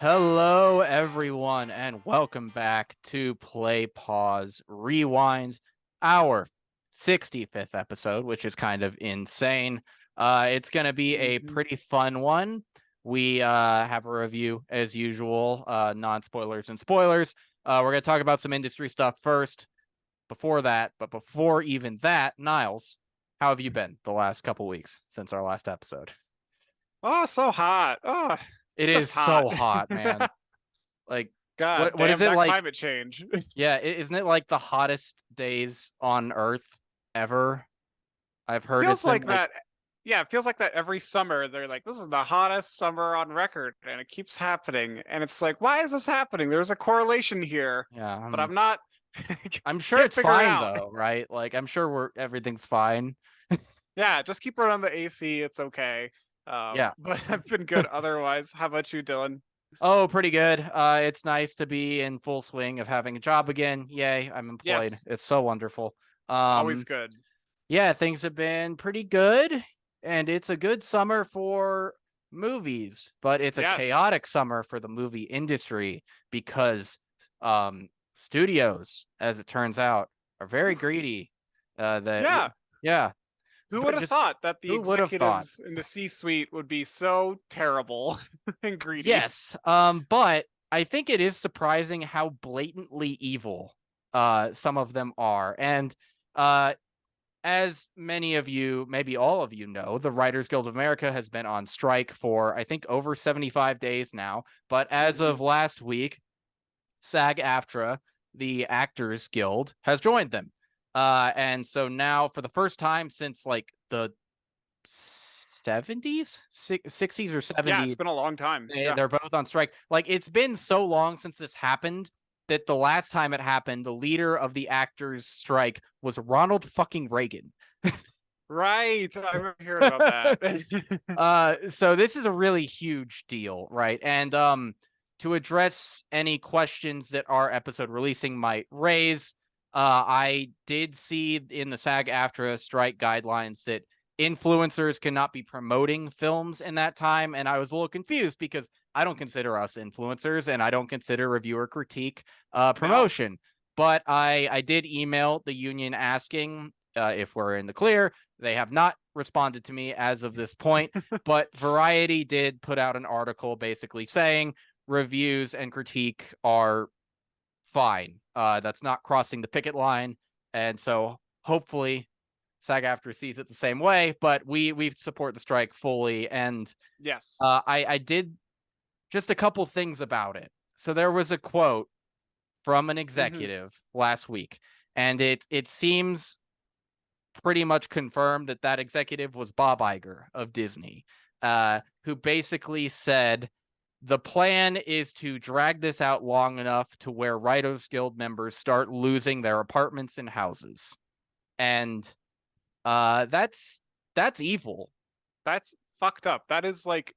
Hello, everyone, and welcome back to Play Pause Rewind, our 65th episode, which is kind of insane. It's going to be a pretty fun one. We have a review as usual, non-spoilers and spoilers. We're going to talk about some industry stuff first. Before even that, Niles, how have you been the last couple weeks since our last episode? Oh, so hot. Oh, It it's is just hot. so hot, man. Like, God what is damn it that like? climate change. Yeah, isn't it like the hottest days on Earth ever? I've heard it's Feels been like like, that. Yeah, it feels like that every summer. They're like, this is the hottest summer on record, and it keeps happening. And it's like, why is this happening? There's a correlation here, yeah, but I'm not, I'm sure can't it's figure it fine out. though, right? Like, I'm sure everything's fine. Yeah, just keep running the AC. It's okay. Yeah. But I've been good otherwise. How about you, Dylan? Oh, pretty good. It's nice to be in full swing of having a job again. Yay, I'm employed. Yes, It's so wonderful. always Um, good. yeah, things have been pretty good, and it's a good summer for movies, but it's a Yes. chaotic summer for the movie industry because studios, as it turns out, are very greedy. Yeah. Yeah, Who would but have just thought that the who would have thought? executives in the C-suite would be so terrible and greedy? Yes, but I think it is surprising how blatantly evil some of them are, and uh as many of you, maybe all of you know, the Writers Guild of America has been on strike for, I think, over 75 days now. But as of Mhm. last week, SAG-AFTRA, the Actors Guild, has joined them. And so now, for the first time since like the 70s, 60s or Yeah, it's 70s, been a long time. Yeah. they're both on strike. Like, it's been so long since this happened that the last time it happened, the leader of the actors' strike was Ronald fucking Reagan. Right. I remember hearing about that. So this is a really huge deal, right? And to address any questions that our episode releasing might raise, I did see in the SAG-AFTRA strike guidelines that influencers cannot be promoting films in that time, and I was a little confused because I don't consider us influencers and I don't consider reviewer critique No. promotion. But I did email the union asking if we're in the clear. They have not responded to me as of this point, but Variety did put out an article basically saying reviews and critique are fine. That's not crossing the picket line, and so hopefully SAG-AFTRA sees it the same way. But we support the strike fully, and Yes. I did just a couple things about it. So there was a quote from an Hmm. executive last week, and it seems pretty much confirmed that that executive was Bob Iger of Disney, who basically said the plan is to drag this out long enough to where Writers Guild members start losing their apartments and houses, and that's evil. That's fucked up. That is like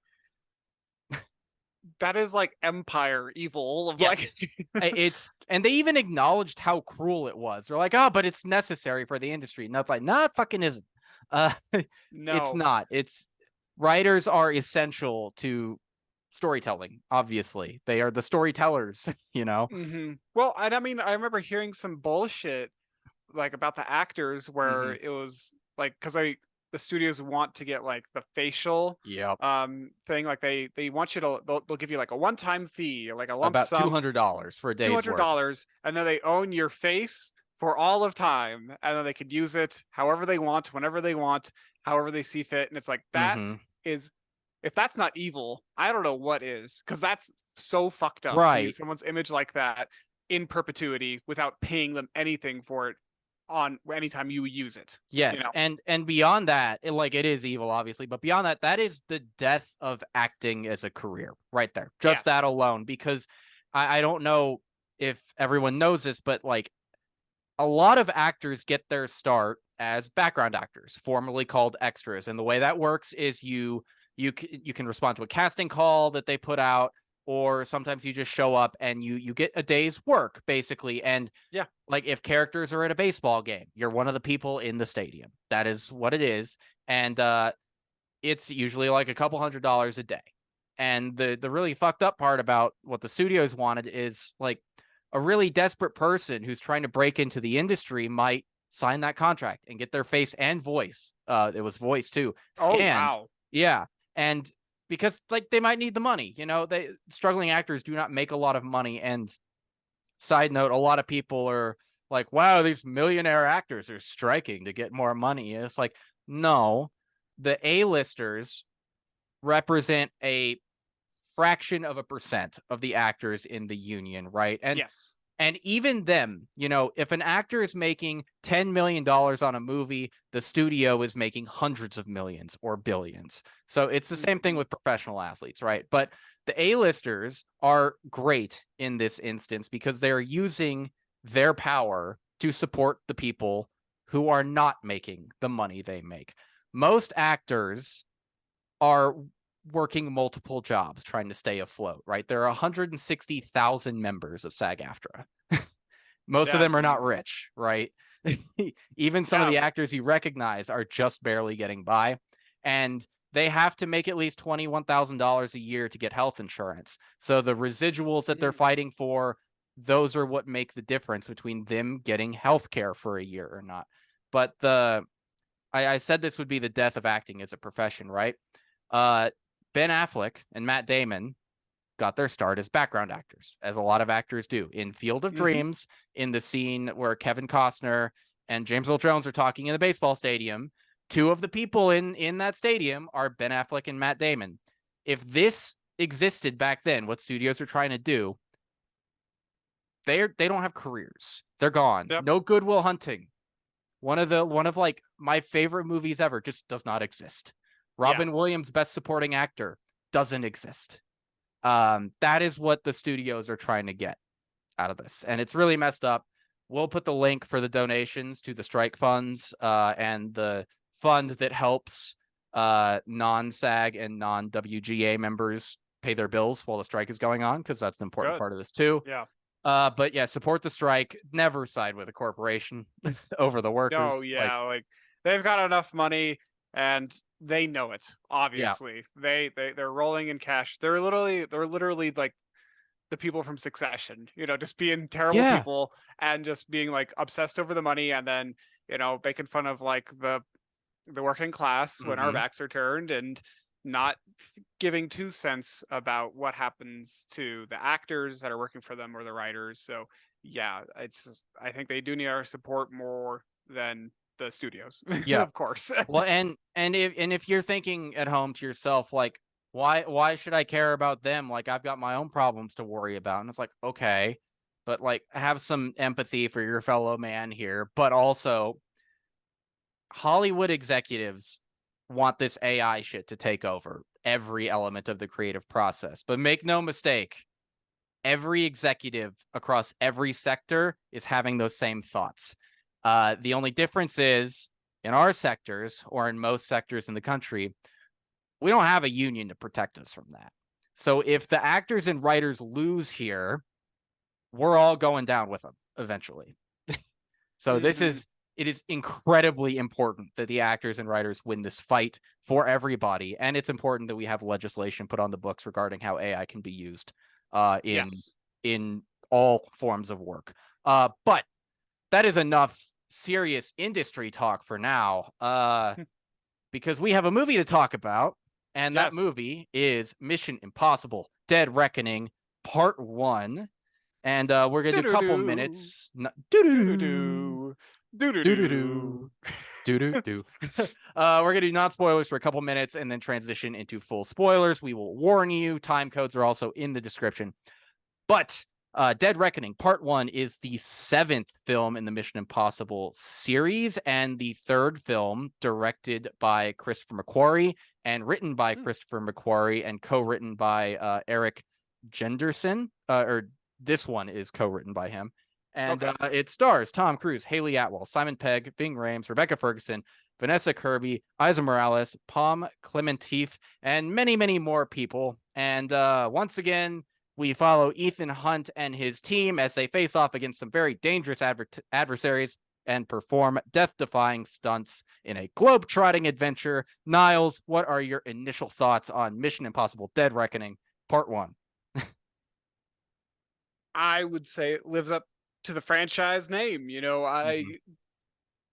empire evil of like Yes, it's and they even acknowledged how cruel it was. They're like, oh, but it's necessary for the industry, and that's like, no, it fucking isn't. Uh, it's no. not. It's writers are essential to storytelling. Obviously, they are the storytellers. You know. Well, and I mean, I remember hearing some bullshit like about the actors where Mm-hmm. it was like because I the studios want to get like the facial Yep. thing like they want you to they'll give you like a one-time fee or like a lump About two sum hundred dollars for a day's work. $200 and then they own your face for all of time and then they could use it however they want whenever they want however they see fit and it's like that Mm-hmm. is if that's not evil I don't know what is because that's so fucked up to use Right. someone's image like that in perpetuity without paying them anything for it on anytime you use it you Yes, know and beyond that, like it is evil, obviously, but beyond that, that is the death of acting as a career, right there. Just that yes alone, because I don't know if everyone knows this, but like a lot of actors get their start as background actors, formerly called extras, and the way that works is you can respond to a casting call that they put out, or sometimes you just show up and you get a day's work basically, and yeah like if characters are at a baseball game, you're one of the people in the stadium. That is what it is. And it's usually like a couple $100s a day. And the really fucked up part about what the studios wanted is like a really desperate person who's trying to break into the industry might sign that contract and get their face and voice. It was voice too, Oh scanned. wow. Yeah. And because like they might need the money, you know, they struggling actors do not make a lot of money. And side note, a lot of people are like, wow, these millionaire actors are striking to get more money. And it's like, no, the A-listers represent a fraction of a percent of the actors in the union, right? Yes. And even them, you know, if an actor is making $10 million on a movie, the studio is making hundreds of millions or billions. So it's the same thing with professional athletes, right? But the A-listers are great in this instance because they're using their power to support the people who are not making the money they make. Most actors are working multiple jobs trying to stay afloat, right? There are 160,000 members of SAG-AFTRA. Most of Yeah, them are not Jesus. rich, right? Even some of Yeah. the actors you recognize are just barely getting by. And they have to make at least $21,000 a year to get health insurance. So the residuals that they're fighting for, those are what make the difference between them getting health care for a year or not. But I said this would be the death of acting as a profession, right? Ben Affleck and Matt Damon got their start as background actors, as a lot of actors do. In Field of Dreams, in the scene where Kevin Costner and James Earl Jones are talking in the baseball stadium, two of the people in that stadium are Ben Affleck and Matt Damon. If this existed back then, what studios are trying to do, they don't have careers. They're gone. Yep. No Good Will Hunting. One of like my favorite movies ever just does not exist. Robin Williams, best supporting actor, doesn't exist. That is what the studios are trying to get out of this, and it's really messed up. We'll put the link for the donations to the strike funds and the fund that helps non-SAG and non-WGA members pay their bills while the strike is going on, because that's an important part of this too. Yeah. But yeah, support the strike. Never side with a corporation over the workers. No, yeah, like they've got enough money and they know it, Yeah. obviously. They're rolling in cash. They're literally like the people from Succession, just being terrible Yeah. people and just being like obsessed over the money, and then, making fun of like the working class when our backs are turned, and not giving 2 cents about what happens to the actors that are working for them or the writers. So yeah, I think they do need our support more than the studios. Yeah. Of course. Well, and if you're thinking at home to yourself, like, why should I care about them? Like, I've got my own problems to worry about. And it's like, okay, but like, have some empathy for your fellow man here. But also, Hollywood executives want this AI shit to take over every element of the creative process. But make no mistake, every executive across every sector is having those same thoughts. The only difference is in our sectors, or in most sectors in the country, we don't have a union to protect us from that. So if the actors and writers lose here, we're all going down with them eventually. So it is incredibly important that the actors and writers win this fight for everybody. And it's important that we have legislation put on the books regarding how AI can be used in all forms of work. But that is enough serious industry talk for now, because we have a movie to talk about, and that movie is Mission Impossible: Dead Reckoning Part 1. And we're gonna do a couple minutes. We're gonna do non-spoilers for a couple minutes and then transition into full spoilers. We will warn you. Time codes are also in the description. But Dead Reckoning Part 1 is the 7th film in the Mission Impossible series, and the 3rd film directed by Christopher McQuarrie and written by Christopher McQuarrie and co-written by Eric Jenderson. Or this one is co-written by him. And it stars Tom Cruise, Haley Atwell, Simon Pegg, Ving Rhames, Rebecca Ferguson, Vanessa Kirby, Isa Morales, Palm Clementif, and many, many more people. And once again, we follow Ethan Hunt and his team as they face off against some very dangerous adversaries and perform death-defying stunts in a globe-trotting adventure. Niles, what are your initial thoughts on Mission Impossible: Dead Reckoning Part 1? I would say it lives up to the franchise name.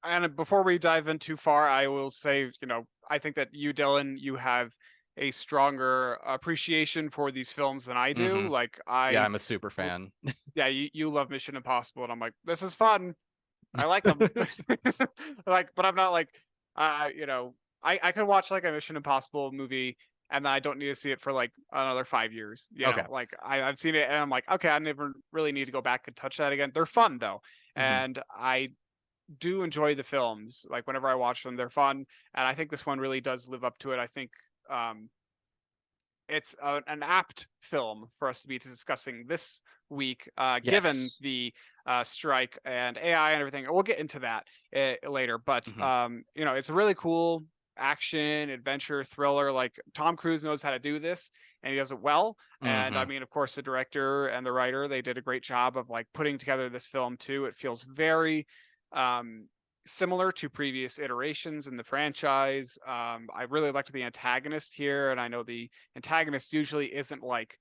And before we dive in too far, I will say, I think that you, Dylan, you have a stronger appreciation for these films than I do. Like Yeah, I'm a super fan. yeah, you love Mission Impossible, and I'm like, this is fun. I like them. Like, but I'm not like, I could watch like a Mission Impossible movie, and then I don't need to see it for like another 5 years. Okay. Like I've seen it, and I'm like, okay, I never really need to go back and touch that again. They're fun though, and I do enjoy the films. Like whenever I watch them, they're fun, and I think this one really does live up to it. I think it's an apt film for us to be discussing this week, given Yes. the strike and AI and everything. We'll get into that later, but it's a really cool action adventure thriller. Like Tom Cruise knows how to do this, and he does it well. And I mean, of course, the director and the writer, they did a great job of like putting together this film too. It feels very similar to previous iterations in the franchise. I really liked the antagonist here, and I know the antagonist usually isn't like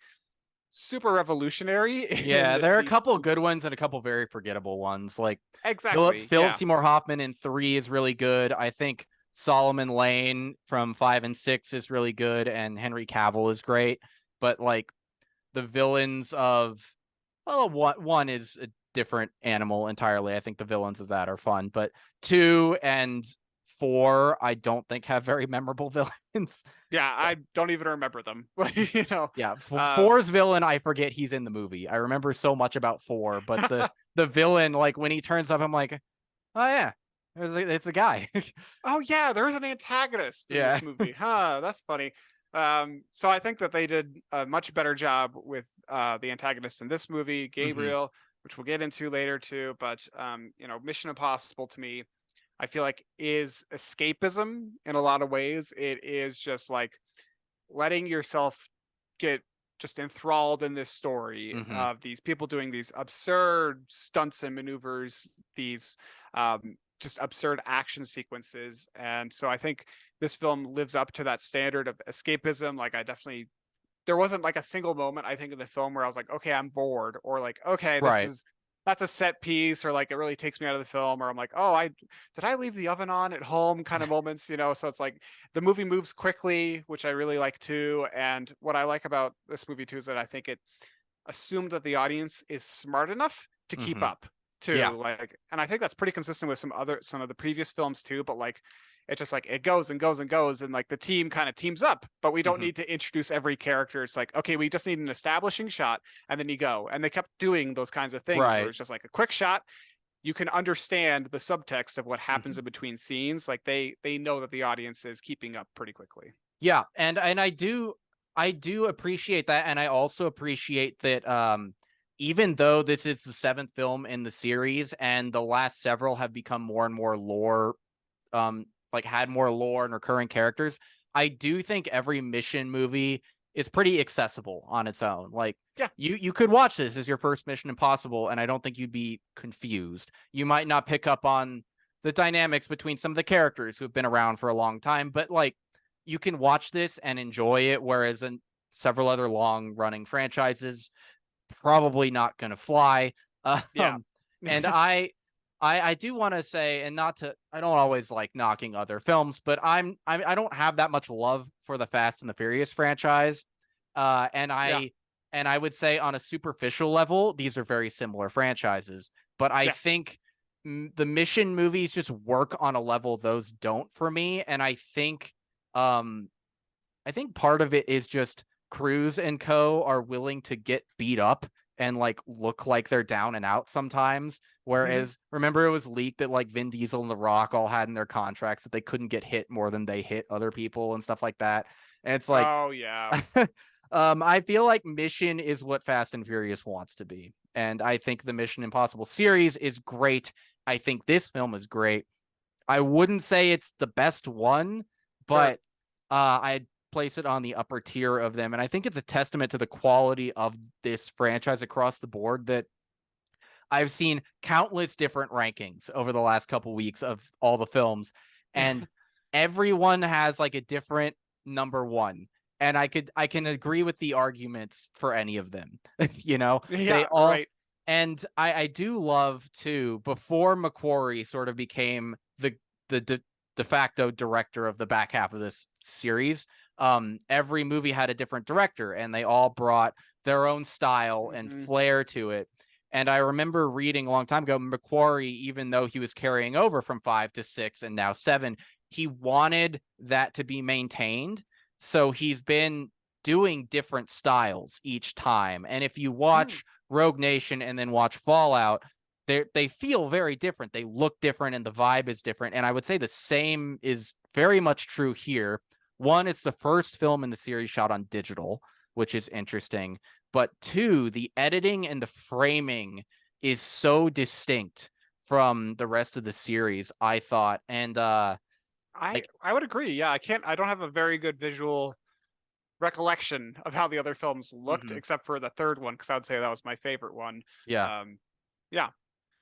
super revolutionary. Yeah, there are a couple good ones and a couple very forgettable ones. Like exactly, Philip Seymour Hoffman in 3 is really good. I think Solomon Lane from 5 and 6 is really good, and Henry Cavill is great. But like the villains of one is a different animal entirely. I think the villains of that are fun, but 2 and 4 I don't think have very memorable villains. Yeah, I don't even remember them. Yeah, 4's villain, I forget he's in the movie. I remember so much about 4, but the villain, like when he turns up, I'm like, oh yeah, it's a guy. Oh yeah, there's an antagonist in this movie. Huh, that's funny. So I think that they did a much better job with the antagonist in this movie, Gabriel, which we'll get into later too. But Mission Impossible to me, I feel like is escapism in a lot of ways. It is just like letting yourself get just enthralled in this story of these people doing these absurd stunts and maneuvers, these just absurd action sequences. And so I think this film lives up to that standard of escapism. Like there wasn't like a single moment I think in the film where I was like, okay, I'm bored, or like, okay, that's a set piece, or like it really takes me out of the film, or I'm like, oh, did I leave the oven on at home kind of moments, so it's like the movie moves quickly, which I really like too. And what I like about this movie too is that I think it assumed that the audience is smart enough to keep up too. Yeah. Like, and I think that's pretty consistent with some of the previous films too, but like it's just like it goes and goes and goes, and like the team kind of teams up, but we don't need to introduce every character. It's like, okay, we just need an establishing shot, and then you go. And they kept doing those kinds of things where it's just like a quick shot. You can understand the subtext of what happens in between scenes. Like they know that the audience is keeping up pretty quickly. Yeah, and I do appreciate that, and I also appreciate that even though this is the 7th film in the series and the last several have become more and more lore, like had more lore and recurring characters, I do think every Mission movie is pretty accessible on its own. Like, yeah, you could watch this as your first Mission Impossible, and I don't think you'd be confused. You might not pick up on the dynamics between some of the characters who have been around for a long time, but like you can watch this and enjoy it, whereas in several other long-running franchises, probably not going to fly. And I do want to say, and not to, I don't always like knocking other films, but I don't have that much love for the Fast and the Furious franchise. And I would say on a superficial level, these are very similar franchises, but I think the Mission movies just work on a level those don't for me. And I think part of it is just Cruise and co are willing to get beat up and like look like they're down and out sometimes. Whereas remember it was leaked that like Vin Diesel and The Rock all had in their contracts that they couldn't get hit more than they hit other people and stuff like that. And it's like, oh yeah. I feel like Mission is what Fast and Furious wants to be. And I think the Mission Impossible series is great. I think this film is great. I wouldn't say it's the best one, but I'd place it on the upper tier of them. And I think it's a testament to the quality of this franchise across the board that I've seen countless different rankings over the last couple weeks of all the films, and everyone has like a different number one. And I can agree with the arguments for any of them. You know, they Yeah, all, right. and I do love too, before McQuarrie sort of became the de facto director of the back half of this series, every movie had a different director, and they all brought their own style and Mhm. flair to it. And I remember reading a long time ago, McQuarrie, even though he was carrying over from 5 to 6 and now 7, he wanted that to be maintained. So he's been doing different styles each time. And if you Mm. watch Rogue Nation and then watch Fallout, they feel very different. They look different and the vibe is different. And I would say the same is very much true here. One, it's the first film in the series shot on digital, which is interesting. But two, the editing and the framing is so distinct from the rest of the series, I thought. And like I would agree. Yeah, I don't have a very good visual recollection of how the other films looked, mhm, except for the third one, because I would say that was my favorite one. yeah. Um, yeah,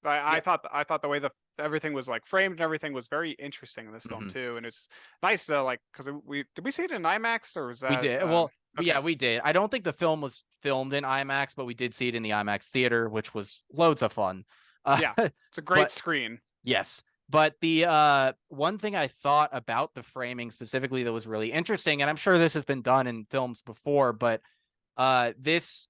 but Yeah. I thought the way the everything was like framed and everything was very interesting in this film Mhm. too, and it's nice to like because we did we see it in IMAX or was We that did. Well, okay? yeah, we did. I don't think the film was filmed in IMAX, but we did see it in the IMAX theater, which was loads of fun. Uh, Yeah, it's a great but screen. yes. But the one thing I thought about the framing specifically that was really interesting, and I'm sure this has been done in films before, but this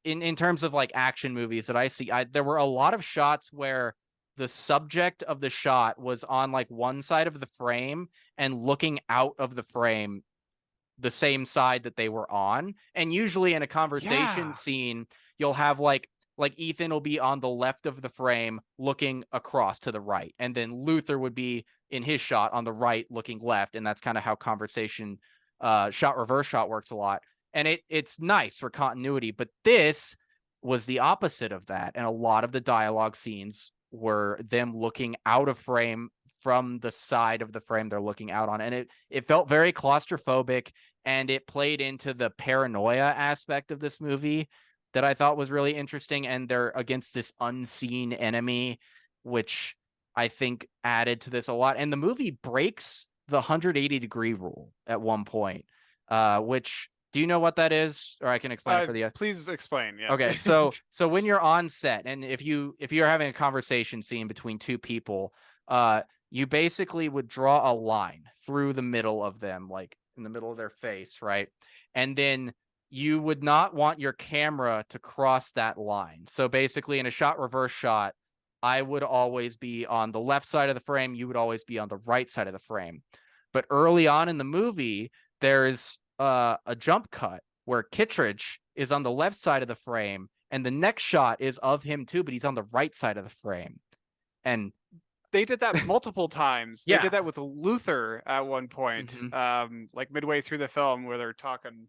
in terms of like action movies that I see, there were a lot of shots where the subject of the shot was on like one side of the frame and looking out of the frame the same side that they were on. And usually in a conversation Yeah, scene, you'll have like Ethan will be on the left of the frame looking across to the right, and then Luther would be in his shot on the right looking left, and that's kind of how conversation shot reverse shot works a lot. And it's nice for continuity, but this was the opposite of that. And a lot of the dialogue scenes were them looking out of frame from the side of the frame they're looking out on. And it felt very claustrophobic, and it played into the paranoia aspect of this movie that I thought was really interesting. And they're against this unseen enemy, which I think added to this a lot. And the movie breaks the 180-degree rule at one point, which, do you know what that is? Or I can explain it for the please explain. Yeah. Okay, so when you're on set, and if you're having a conversation scene between two people, you basically would draw a line through the middle of them, like in the middle of their face, right? And then you would not want your camera to cross that line. So basically, in a shot reverse shot, I would always be on the left side of the frame, you would always be on the right side of the frame. But early on in the movie, there's a jump cut where Kittredge is on the left side of the frame, and the next shot is of him too, but he's on the right side of the frame. And They did that multiple times. They yeah. did that with Luther at one point, Mhm. like midway through the film where they're talking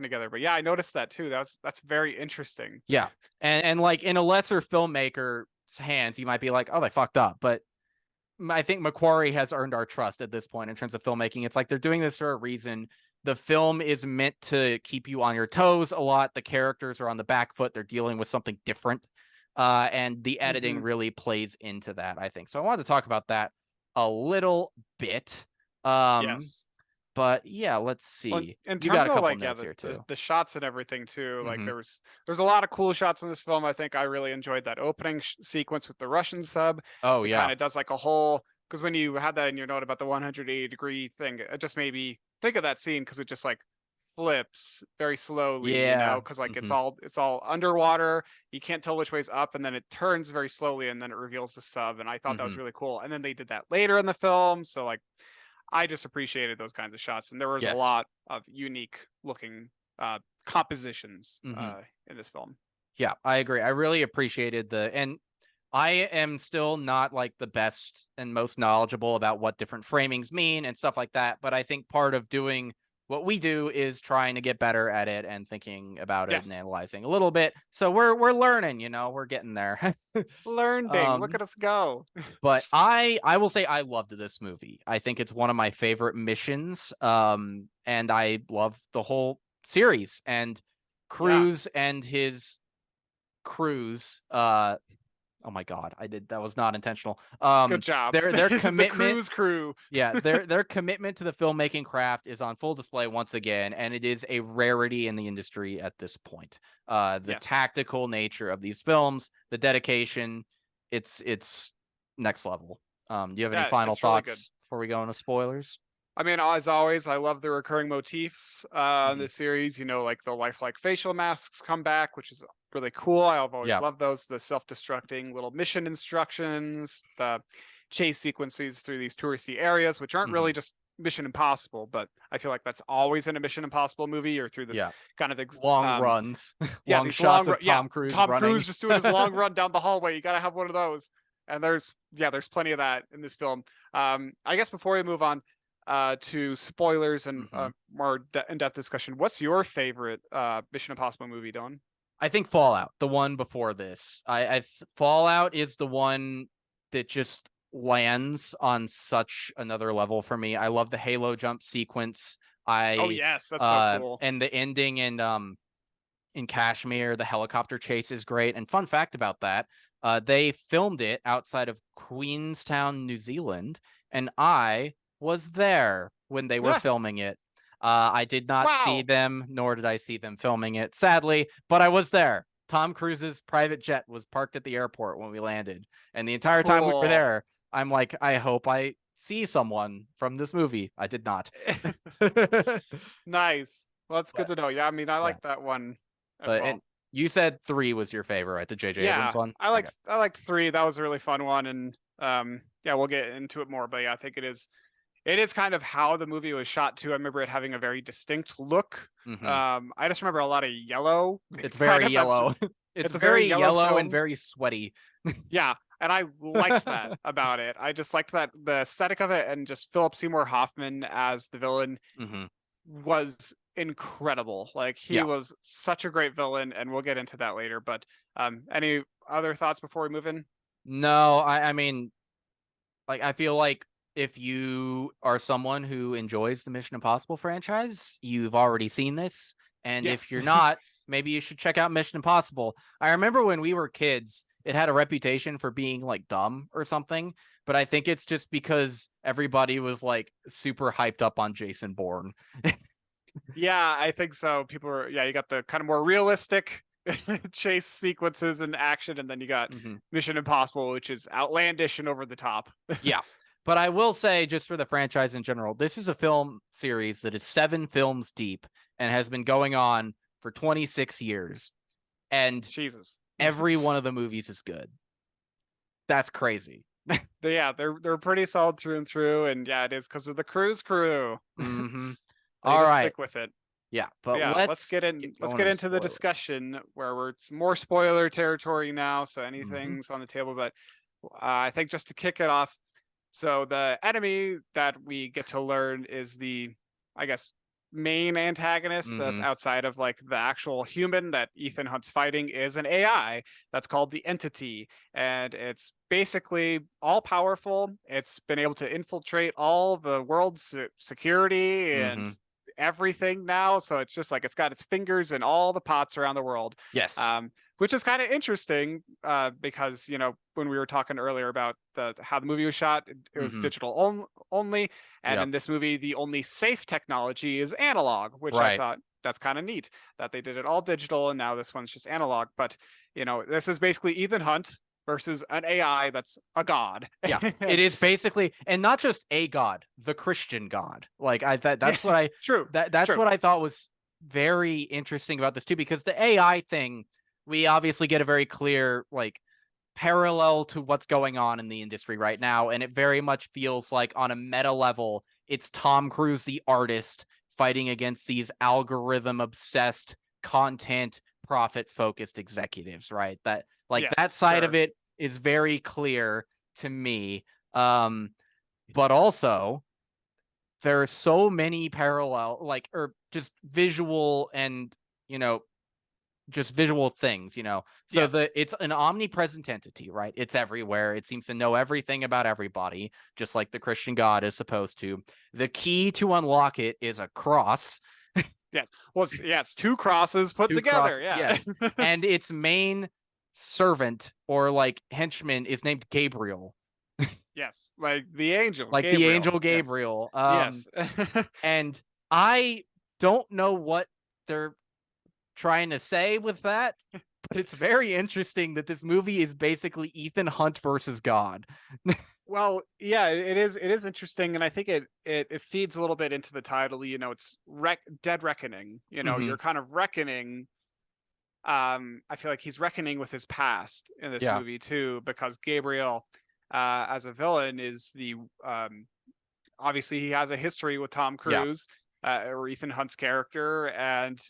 together. But yeah, I noticed that too. That's very interesting. Yeah. And like in a lesser filmmaker's hands, you might be like, oh, they fucked up. But I think McQuarrie has earned our trust at this point in terms of filmmaking. It's like they're doing this for a reason. The film is meant to keep you on your toes a lot. The characters are on the back foot. They're dealing with something different. And the editing Hmm. really plays into that, I think. So I wanted to talk about that a little bit. Yes. But yeah, let's Well, see. in You got terms a of couple like yeah, notes here too. the shots and everything too. Like Hmm. there's a lot of cool shots in this film. I think I really enjoyed that opening sequence with the Russian sub. Oh It yeah. kind of does like a whole because when you had that in your note about the 180-degree thing, it just made me think of that scene because it just like flips very slowly, you know, Yeah. because like Hmm. it's all underwater. You can't tell which way's up, and then it turns very slowly, and then it reveals the sub. And I thought that was Hmm. really cool. And then they did that later in the film, so like I just appreciated those kinds of shots, and there was a Yes. lot of unique looking compositions Hmm. in this film. Yeah, I agree. I really appreciated and I am still not like the best and most knowledgeable about what different framings mean and stuff like that. But I think part of doing what we do is trying to get better at it and thinking about it and Yes, analyzing a little bit. So we're learning, we're getting there. learning. Look um, at us go. but I will say I loved this movie. I think it's one of my favorite missions. And I love the whole series, and Yeah. Cruise and his cruise. Oh my God, I did that was not intentional. Good job. Their The commitment, cruise crew. yeah, their commitment to the filmmaking craft is on full display once again, and it is a rarity in the industry at this point. The Yes. tactical nature of these films, the dedication, it's next level. Do you have any Yeah, final it's really good. thoughts before we go into spoilers? I mean, as always, I love the recurring motifs in Mhm. this series. You know, like the lifelike facial masks come back, which is really cool. I've always Yeah. loved those. The self-destructing little mission instructions, the chase sequences through these touristy areas, which aren't really Mhm. just Mission Impossible, but I feel like that's always in a Mission Impossible movie or through this Yeah. kind of Long runs, yeah, long these shots of yeah, Tom Cruise Tom running. Cruise just doing his long run down the hallway. You got to have one of those. And there's plenty of that in this film. I guess before we move on to spoilers and Mhm. more in-depth discussion, what's your favorite Mission Impossible movie, Don? I think Fallout, the one before this. Fallout is the one that just lands on such another level for me. I love the Halo jump sequence. Oh I yes, that's so cool. And the ending in Kashmir, the helicopter chase is great. And fun fact about that, they filmed it outside of Queenstown, New Zealand, and I was there when they were Yeah. filming it. I did not see Wow. them, nor did I see them filming it, sadly, but I was there. Tom Cruise's private jet was parked at the airport when we landed. And the entire time we were Cool. there, I'm like, I hope I see someone from this movie. I did not. Nice. Well, that's good But to know. Yeah, I mean, I yeah, like that one as but well. and you said 3 was your favorite, right? The J.J. Abrams Yeah, one? I Okay. liked 3. That was a really fun one, and yeah, we'll get into it more. But yeah, I think it is kind of how the movie was shot too. I remember it having a very distinct look. Mhm. I just remember a lot of yellow. It's Kind very of that's yellow. It's it's a very very yellow yellow and film. very sweaty. Yeah, and I liked that about it. I just liked that the aesthetic of it, and just Philip Seymour Hoffman as the villain Mhm. was incredible. Like he Yeah. was such a great villain, and we'll get into that later. But any other thoughts before we move in? No, I mean, like, I feel like if you are someone who enjoys the Mission Impossible franchise, you've already seen this. And if Yes. you're not, maybe you should check out Mission Impossible. I remember when we were kids, it had a reputation for being like dumb or something, but I think it's just because everybody was like super hyped up on Jason Bourne. Yeah, I think so. People are, yeah, you got the kind of more realistic chase sequences and action, and then you got Mhm. Mission Impossible, which is outlandish and over the top. Yeah. But I will say, just for the franchise in general, this is a film series that is 7 films deep and has been going on for 26 years. And Jesus. every one of the movies is good. That's crazy. Yeah, they're pretty solid through and through, and yeah, it is because of the cruise crew. Mm-hmm. They All just right. stick with it. Yeah, But but yeah, let's let's going get into into the spoilers. discussion where it's more spoiler territory now, so Mhm. anything's on the table. But I think just to kick it off, so the enemy that we get to learn is the, I guess, main antagonist that's Mhm. outside of like the actual human that Ethan Hunt's fighting is an AI that's called the Entity, and it's basically all powerful. It's been able to infiltrate all the world's security and Mhm. everything now, so it's just like it's got its fingers in all the pots around the world. Yes. Which is kind of interesting because when we were talking earlier about how the movie was shot, it was Mhm. digital only, and in Yep. this movie the only safe technology is analog, which I Right. thought that's kind of neat that they did it all digital and now this one's just analog. But this is basically Ethan Hunt versus an AI that's a god. Yeah. It is basically, and not just a god, the Christian God. Like that's what I True. that's True. what I thought was very interesting about this too, because the AI thing, we obviously get a very clear like parallel to what's going on in the industry right now, and it very much feels like on a meta level, it's Tom Cruise, the artist, fighting against these algorithm obsessed, content profit focused executives, right? That like that Yes, side of sure. it is very clear to me. But also there are so many parallel, like, or just visual and, you know, just visual things, so Yes. it's an omnipresent entity, right? It's everywhere. It seems to know everything about everybody, just like the Christian God is supposed to. The key to unlock it is a cross. Yes. Well, it's 2 crosses put Two together. cross, Yeah. yes. And its main servant or like henchman is named Gabriel. Yes, like the angel Like the Gabriel. angel Yes. Gabriel. Yes. And I don't know what they're trying to say with that, but it's very interesting that this movie is basically Ethan Hunt versus God. Well, yeah, it is interesting, and I think it feeds a little bit into the title. It's dead reckoning. You're kind of reckoning. I feel like he's reckoning with his past in this Yeah. movie too, because Gabriel, as a villain, is the obviously he has a history with Tom Yeah. Cruise, or Ethan Hunt's character, and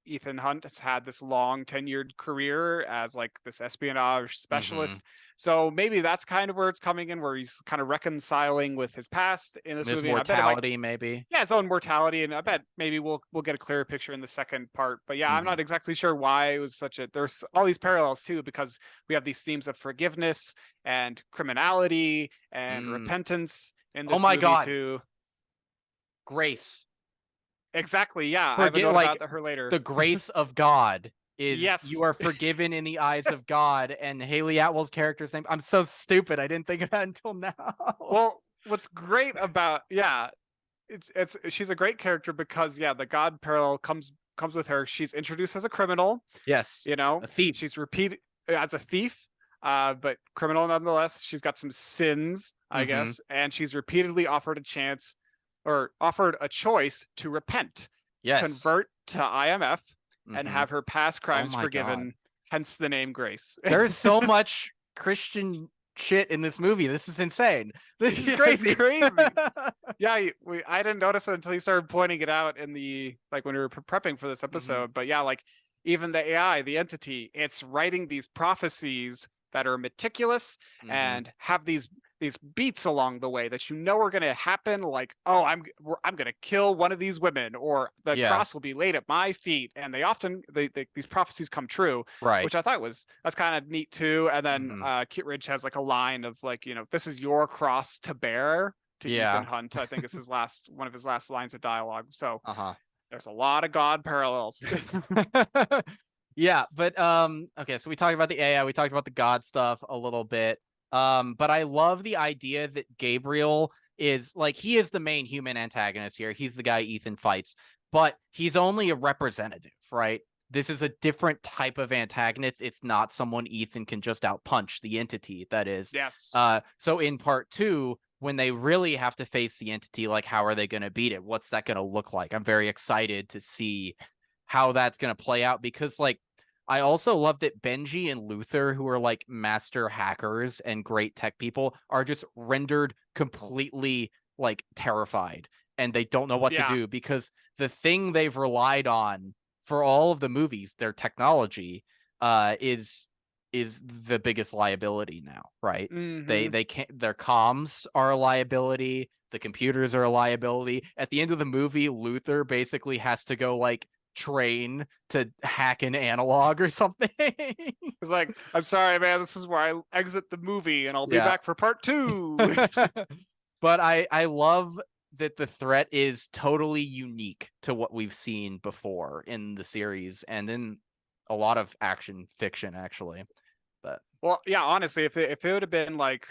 Ethan Hunt has had this long tenured career as like this espionage specialist. So maybe that's kind of where it's coming in, where he's kind of reconciling with his past in this His movie. And I bet it might, mortality, maybe. yeah, his own mortality, and I bet maybe we'll get a clearer picture in the second part. But yeah, I'm not exactly sure why it was such a. There's all these parallels too, because we have these themes of forgiveness and criminality and repentance in Oh this my movie God. too. Grace. Exactly. Yeah, I have a Forget note like about her later. the grace of God is you Yes. are forgiven in the eyes of God, and Haley Atwell's character's name. I'm so stupid. I didn't think of that until now. Well, what's great about it's she's a great character because the God parallel comes with her. She's introduced as a criminal, Yes, a thief. She's repeated as a thief, but criminal nonetheless. She's got some sins, I guess, and she's repeatedly offered a chance or offered a choice to repent, convert to IMF, and have her past crimes forgiven. God. Hence the name Grace. There's so much Christian shit in this movie. This is insane. This is crazy. It's crazy. Yeah, I didn't notice it until you started pointing it out in the when we were prepping for this episode. But yeah, like even the AI, the entity, it's writing these prophecies that are meticulous and have these beats along the way that are going to happen. Like, oh, I'm going to kill one of these women, or the cross will be laid at my feet. And they often these prophecies come true, right? Which I thought that's kind of neat too. And then Kit Ridge has like a line of like, this is your cross to bear to Ethan Hunt. I think it's one of his last lines of dialogue. So there's a lot of God parallels. Yeah, but okay, so we talked about the AI, we talked about the God stuff a little bit. But I love the idea that Gabriel is like, he is the main human antagonist here. He's the guy Ethan fights, but he's only a representative, right? This is a different type of antagonist. It's not someone Ethan can just outpunch, the entity, that is. Yes. So in part 2, when they really have to face the entity, like, how are they going to beat it? What's that going to look like? I'm very excited to see how that's going to play out, because like, I also love that Benji and Luther, who are like master hackers and great tech people, are just rendered completely like terrified, and they don't know what to do, because the thing they've relied on for all of the movies, their technology, is the biggest liability now, right? They can't, their comms are a liability, the computers are a liability. At the end of the movie, Luther basically has to go like train to hack an analog or something. It's like, I'm sorry, man, this is where I exit the movie, and I'll be back for part 2. But I love that the threat is totally unique to what we've seen before in the series and in a lot of action fiction, actually. But well, yeah, honestly, if it would have been like,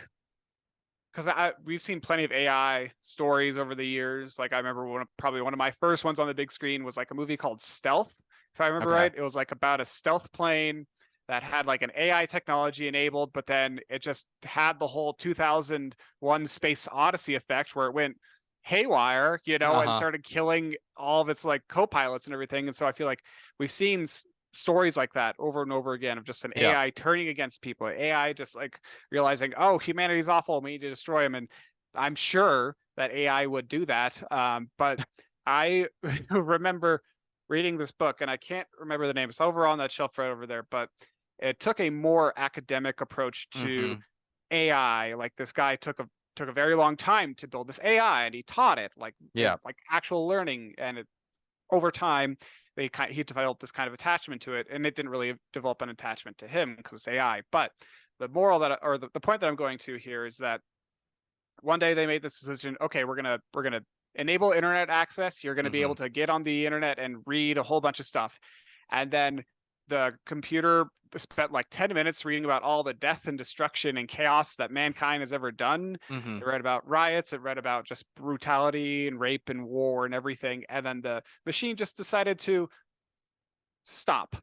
because we've seen plenty of AI stories over the years. Like I remember probably one of my first ones on the big screen was like a movie called Stealth, if I remember right. It was like about a stealth plane that had like an AI technology enabled, but then it just had the whole 2001 Space Odyssey effect where it went haywire, and started killing all of its like co-pilots and everything. And so I feel like we've seen stories like that over and over again of just an AI turning against people, AI just like realizing, oh, humanity's awful, we need to destroy them. And I'm sure that AI would do that. But I remember reading this book, and I can't remember the name. It's over on that shelf right over there, but it took a more academic approach to AI. Like this guy took a very long time to build this AI, and he taught it like actual learning, and over time he developed this kind of attachment to it, and it didn't really develop an attachment to him because it's AI. But the moral the point that I'm going to here is that one day they made this decision. Okay, we're gonna enable internet access. You're gonna be able to get on the internet and read a whole bunch of stuff, and then the computer spent like 10 minutes reading about all the death and destruction and chaos that mankind has ever done. Mm-hmm. It read about riots, it read about just brutality and rape and war and everything. And then the machine just decided to stop.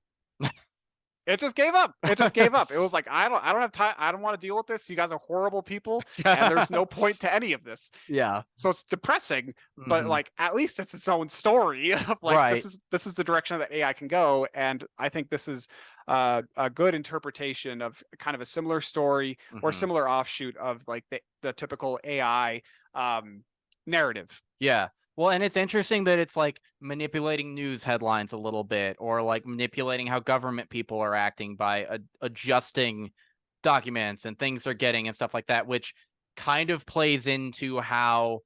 It just gave up. It just gave up. It was like, I don't have time. I don't want to deal with this. You guys are horrible people, and there's no point to any of this. Yeah. So it's depressing, but Mm-hmm. like at least it's its own story of like Right. this is the direction that AI can go, and I think this is a good interpretation of kind of a similar story or Mm-hmm. similar offshoot of like the typical AI narrative. Yeah. Well, and it's interesting that it's like manipulating news headlines a little bit, or like manipulating how government people are acting by adjusting documents and things they're getting and stuff like that, which kind of plays into how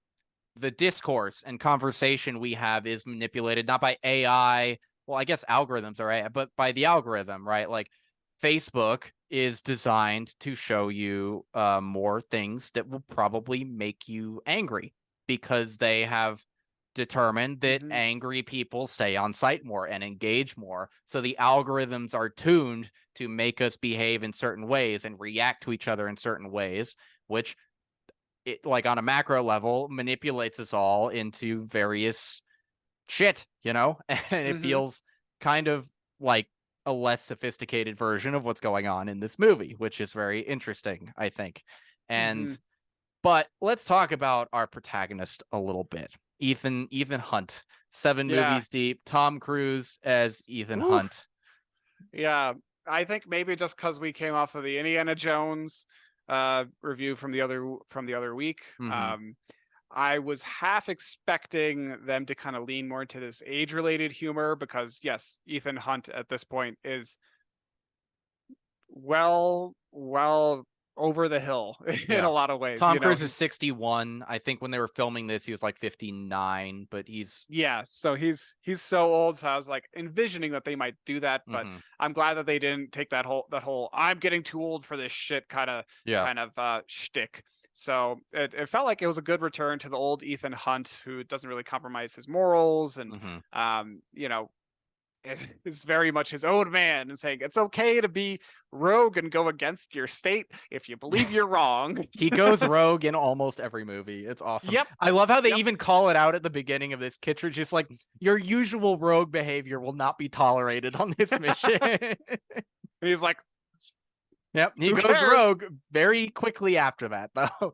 the discourse and conversation we have is manipulated, not by AI. Well, I guess algorithms are AI, but by the algorithm, right? Like Facebook is designed to show you more things that will probably make you angry because they have determined that Mm-hmm. angry people stay on site more and engage more. So the algorithms are tuned to make us behave in certain ways and react to each other in certain ways, which it, like on a macro level, manipulates us all into various shit, and it Mm-hmm. feels kind of like a less sophisticated version of what's going on in this movie, which is very interesting, I think. Mm-hmm. And but let's talk about our protagonist a little bit. Ethan Hunt, seven Yeah. movies deep, Tom Cruise as Ethan Ooh. Hunt. Yeah, I think maybe just because we came off of the Indiana Jones review from the other week, Mm-hmm. I was half expecting them to kind of lean more into this age-related humor because yes, Ethan Hunt at this point is well over the hill in Yeah. a lot of ways. Tom Cruise is 61. I think when they were filming this, he was like 59, but he's Yeah, so he's so old. So I was like envisioning that they might do that, but mm-hmm. I'm glad that they didn't take that whole I'm getting too old for this shit Yeah. kind of shtick. So it felt like it was a good return to the old Ethan Hunt, who doesn't really compromise his morals and Mm-hmm. is very much his own man and saying it's okay to be rogue and go against your state if you believe you're wrong. He goes rogue in almost every movie. It's awesome. Yep. I love how they Yep. even call it out at the beginning of this. Kittredge is like, your usual rogue behavior will not be tolerated on this mission. He's like, yep. He who goes cares? rogue very quickly after that, though.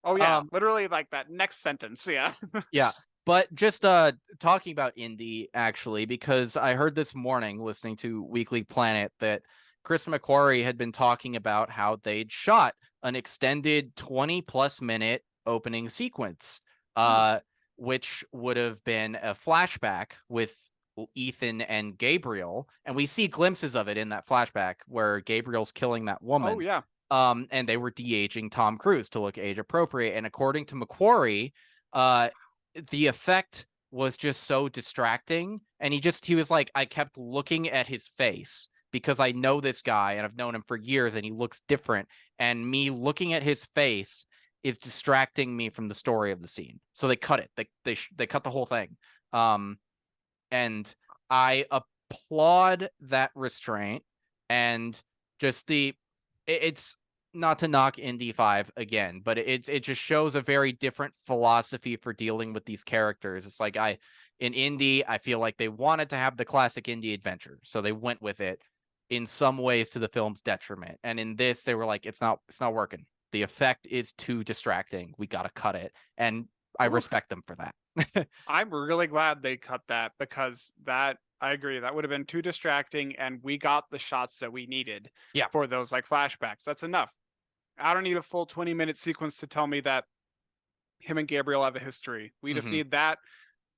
Oh yeah, literally like that next sentence. Yeah. Yeah. But just talking about Indy, actually, because I heard this morning listening to Weekly Planet that Chris McQuarrie had been talking about how they'd shot an extended 20+ minute opening sequence, which would have been a flashback with Ethan and Gabriel. And we see glimpses of it in that flashback where Gabriel's killing that woman. Oh yeah. And they were de-aging Tom Cruise to look age appropriate. And according to McQuarrie, the effect was just so distracting. And he was like, I kept looking at his face because I know this guy and I've known him for years and he looks different. And me looking at his face is distracting me from the story of the scene. So they cut it. They cut the whole thing. And I applaud that restraint and just it's not to knock Indy 5 again, but it just shows a very different philosophy for dealing with these characters. It's like in Indy, I feel like they wanted to have the classic Indy adventure, so they went with it in some ways to the film's detriment. And in this, they were like, it's not working. The effect is too distracting. We got to cut it. And I respect them for that. I'm really glad they cut that because I agree, that would have been too distracting and we got the shots that we needed for those like flashbacks. That's enough. I don't need a full 20-minute sequence to tell me that him and Gabriel have a history. We just need that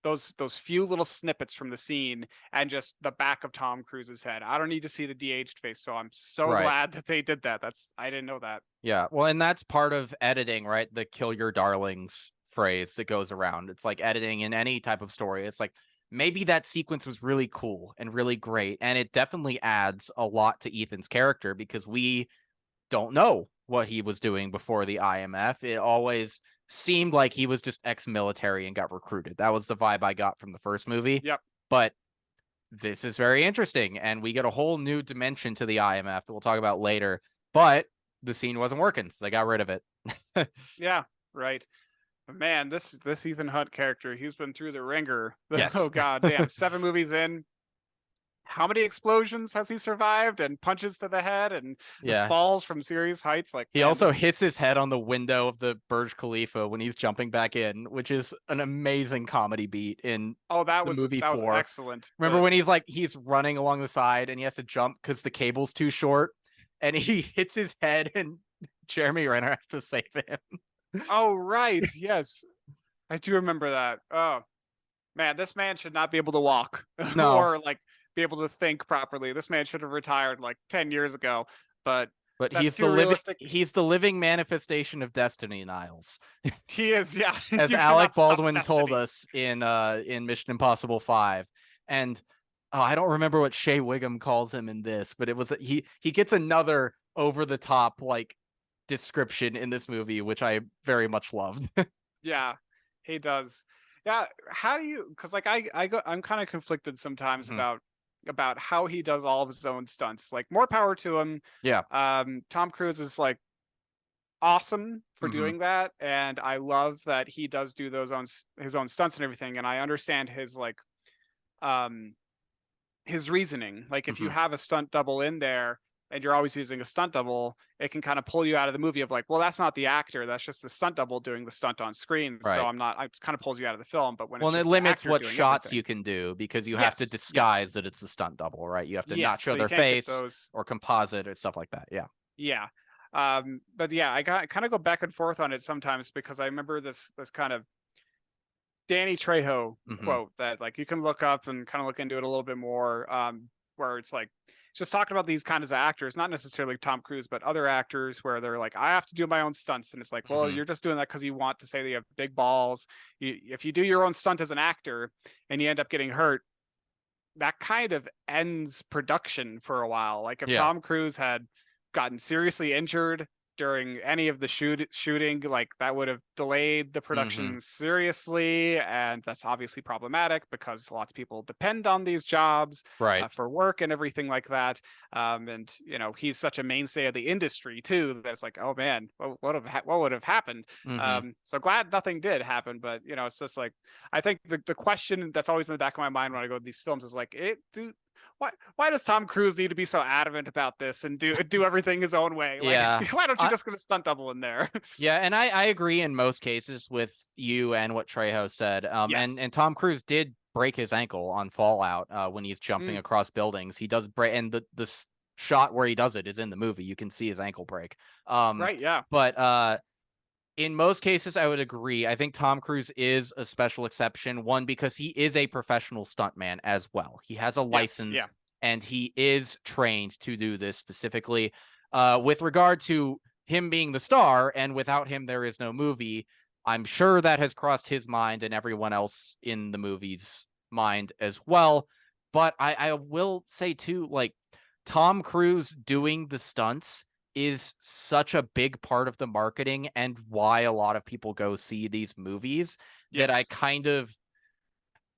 those few little snippets from the scene and just the back of Tom Cruise's head. I don't need to see the de-aged face. So I'm so glad that they did that. I didn't know that. Yeah. Well, and that's part of editing, right? The kill your darlings phrase that goes around. It's like editing in any type of story. It's like maybe that sequence was really cool and really great. And it definitely adds a lot to Ethan's character because we don't know what he was doing before the IMF. It always seemed like he was just ex-military and got recruited. That was the vibe I got from the first movie. Yep. But this is very interesting, and we get a whole new dimension to the IMF that we'll talk about later. But the scene wasn't working, so they got rid of it. Yeah, right. But man, this Ethan Hunt character, he's been through the ringer. Yes. Oh god damn, 7 movies in. How many explosions has he survived and punches to the head and Yeah. falls from serious heights? Like, He man, also this hits his head on the window of the Burj Khalifa when he's jumping back in, which is an amazing comedy beat in oh the movie that was 4. excellent. Remember when he's running along the side and he has to jump because the cable's too short, and he hits his head and Jeremy Renner has to save him. Oh right, yes, I do remember that. Oh man, this man should not be able to walk No. or like be able to think properly. This man should have retired like 10 years ago. But But he's the living manifestation of destiny, Niles. He is, yeah. As You Alec cannot stop Baldwin told destiny. us in Mission Impossible 5. And I don't remember what Shea Wiggum calls him in this, but it was he gets another over the top like description in this movie, which I very much loved. Yeah, he does. Yeah, how do you? Because like I'm kind of conflicted sometimes Mhm. about how he does all of his own stunts. Like more power to him. Yeah. Tom Cruise is like awesome for Mhm. doing that, and I love that he does do his own stunts and everything. And I understand um his reasoning. Like if you Mhm. have a stunt double in there and you're always using a stunt double, it can kind of pull you out of the movie of like, well, that's not the actor, that's just the stunt double doing the stunt on screen. So Right. it kind of pulls you out of the film. But when Well, it's and it just the limits actor what doing shots everything, you can do because you have to yes, disguise that it's the stunt double, right? You have to not yes. show So you their can't get face those. or composite or stuff like that. Yeah. Yeah. But yeah, I kind of go back and forth on it sometimes because I remember this kind of Danny Trejo Mhm. quote that like you can look up and kind of look into it a little bit more. Where it's like just talking about these kinds of actors, not necessarily Tom Cruise, but other actors where they're like, I have to do my own stunts. And it's like, well, Mhm. you're just doing that because you want to say that you have big balls. If you do your own stunt as an actor and you end up getting hurt, that kind of ends production for a while. Like if Yeah. Tom Cruise had gotten seriously injured during any of the shooting, like that would have delayed the Mhm. production seriously, and that's obviously problematic because lots of people depend on these jobs Right. for work and everything like that. And you know he's such a mainstay of the industry too that it's like, oh man, what would have happened? Mhm. So glad nothing did happen, but you know it's just like I think the question that's always in the back of my mind when I go to these films is like, why does Tom Cruise need to be so adamant about this and do everything his own way? Like, Yeah. why don't you I, just get a stunt double in there? yeah, and I agree in most cases with you and what Trejo said. Yes. And Tom Cruise did break his ankle on Fallout when he's jumping Mm, across buildings. He does break, and the shot where he does it is in the movie. You can see his ankle break. right. Yeah. But in most cases, I would agree. I think Tom Cruise is a special exception. One, because he is a professional stuntman as well. He has a Yes. license Yeah. and he is trained to do this specifically. With regard to him being the star, and without him, there is no movie, I'm sure that has crossed his mind and everyone else in the movie's mind as well. But I will say, too, like Tom Cruise doing the stunts is such a big part of the marketing and why a lot of people go see these movies that Yes.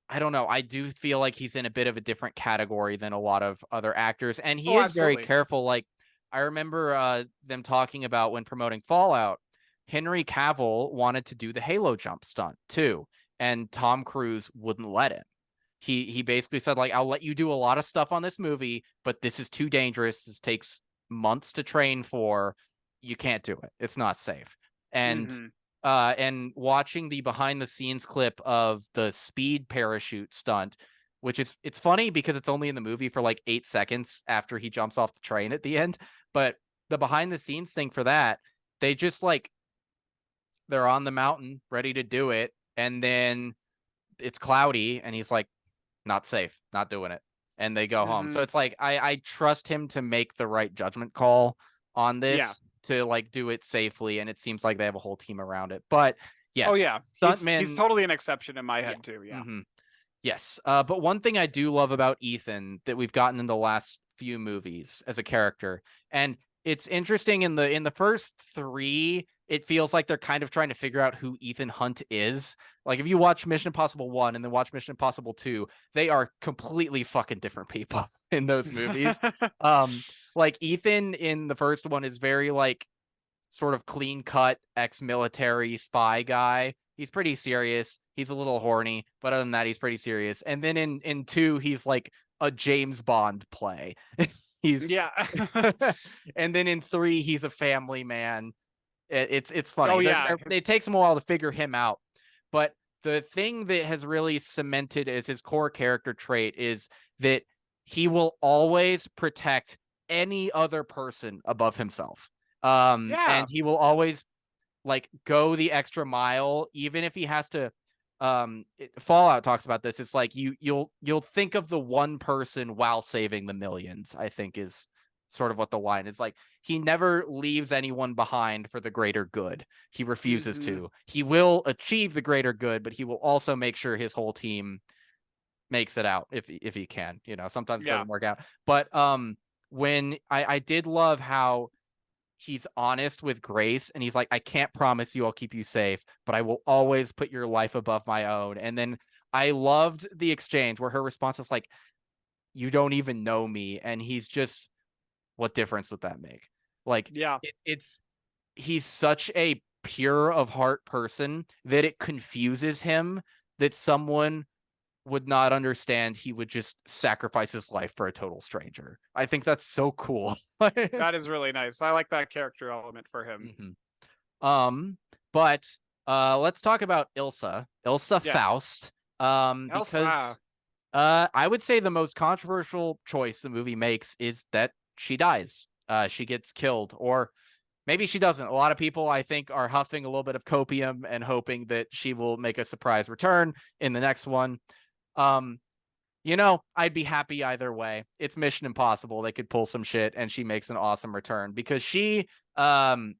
I don't know, I do feel like he's in a bit of a different category than a lot of other actors, and he Oh, is very absolutely. careful. Like I remember them talking about when promoting Fallout, Henry Cavill wanted to do the Halo jump stunt too, and Tom Cruise wouldn't let him. He basically said like, I'll let you do a lot of stuff on this movie, but this is too dangerous. This takes months to train for. You can't do it. It's not safe. Hmm. And watching the behind the scenes clip of the speed parachute stunt, which is it's funny because it's only in the movie for like 8 seconds after he jumps off the train at the end. But the behind the scenes thing for that, they just like they're on the mountain ready to do it, and then it's cloudy, and he's like, not safe, not doing it. And they go home. So Hmm. it's like I trust him to make the right judgment call on Yeah. this to like do it safely. And it seems like they have a whole team around it. But Oh, yes, yeah. He's stuntmen, totally an exception in my yeah. head too. Yeah. hmm Yes. But one thing I do love about Ethan that we've gotten in the last few movies as a character, and it's interesting in the first three, it feels like they're kind of trying to figure out who Ethan Hunt is. Like if you watch Mission Impossible 1 and then watch Mission Impossible 2, they are completely fucking different people in those movies. Like Ethan in the first one is very like sort of clean cut ex-military spy guy. He's pretty serious. He's a little horny, but other than that, he's pretty serious. And then in 2, he's like a James Bond play. He's Yeah. and then in 3, he's a family man. It's funny. Oh yeah. It takes him a while to figure him out. But the thing that has really cemented as his core character trait is that he will always protect any other person above himself. Yeah. And he will always like go the extra mile, even if he has to. Fallout talks about this. It's like you'll think of the one person while saving the millions, I think is sort of what the line is. Like he never leaves anyone behind for the greater good. He refuses to. He will achieve the greater good, but he will also make sure his whole team makes it out if he can. You know, sometimes it doesn't work out. But when I did love how he's honest with Grace and he's like, I can't promise you I'll keep you safe, but I will always put your life above my own. And then I loved the exchange where her response is like, you don't even know me. And he's just, what difference would that make? Like, yeah, he's such a pure of heart person that it confuses him that someone would not understand he would just sacrifice his life for a total stranger. I think that's so cool. that is really nice. I like that character element for him. But let's talk about Ilsa Yes. Faust. Because I would say the most controversial choice the movie makes is that she dies. She gets killed, or maybe she doesn't. A lot of people, I think, are huffing a little bit of copium and hoping that she will make a surprise return in the next one. You know, I'd be happy either way. It's Mission Impossible. They could pull some shit and she makes an awesome return because I'm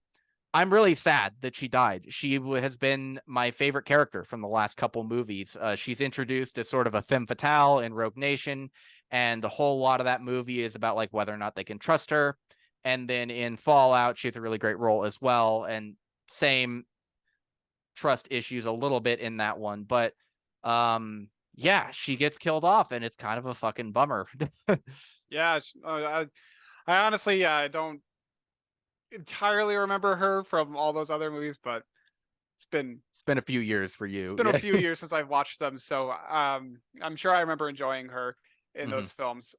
really sad that she died. She has been my favorite character from the last couple movies. She's introduced as sort of a femme fatale in Rogue Nation, and a whole lot of that movie is about like whether or not they can trust her. And then in Fallout, she has a really great role as well, and same trust issues a little bit in that one. But yeah, she gets killed off, and it's kind of a fucking bummer. Yeah, I honestly don't entirely remember her from all those other movies, but it's been a few years for you. It's been a few years since I've watched them, so I'm sure I remember enjoying her in those films.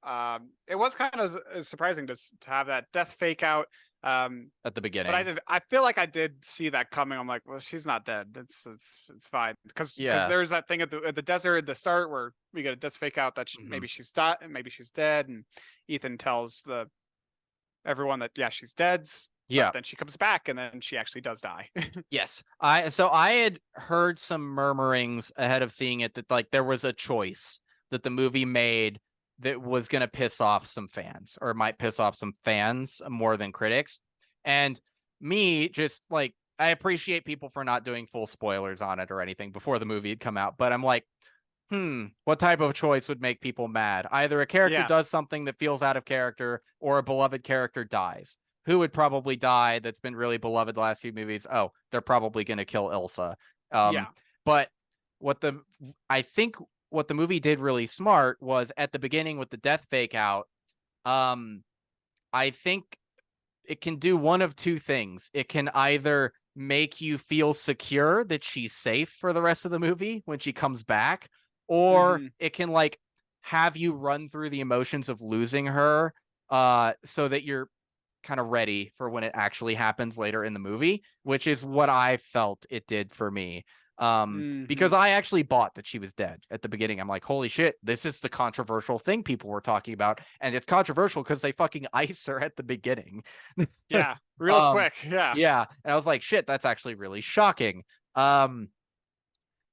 It was kind of surprising to have that death fake out at the beginning, but I feel like I did see that coming. I'm like, well, she's not dead. It's fine because there's that thing at the desert at the start where we get a death fake out that maybe she's died, maybe she's dead, and Ethan tells everyone that she's dead. But then she comes back and then she actually does die. Yes. I had heard some murmurings ahead of seeing it that like there was a choice that the movie made that was going to piss off some fans, or might piss off some fans more than critics. And me, just like, I appreciate people for not doing full spoilers on it or anything before the movie had come out, but I'm like, what type of choice would make people mad? Either a character does something that feels out of character, or a beloved character dies. Who would probably die that's been really beloved the last few movies? Oh, they're probably going to kill Ilsa. But I think what the movie did really smart was at the beginning with the death fake out. I think it can do one of two things. It can either make you feel secure that she's safe for the rest of the movie when she comes back, or it can like have you run through the emotions of losing her so that you're kind of ready for when it actually happens later in the movie, which is what I felt it did for me. Because I actually bought that she was dead at the beginning. I'm like, holy shit, this is the controversial thing people were talking about. And it's controversial because they fucking ice her at the beginning. Yeah, real quick. Yeah. Yeah. And I was like, shit, that's actually really shocking. And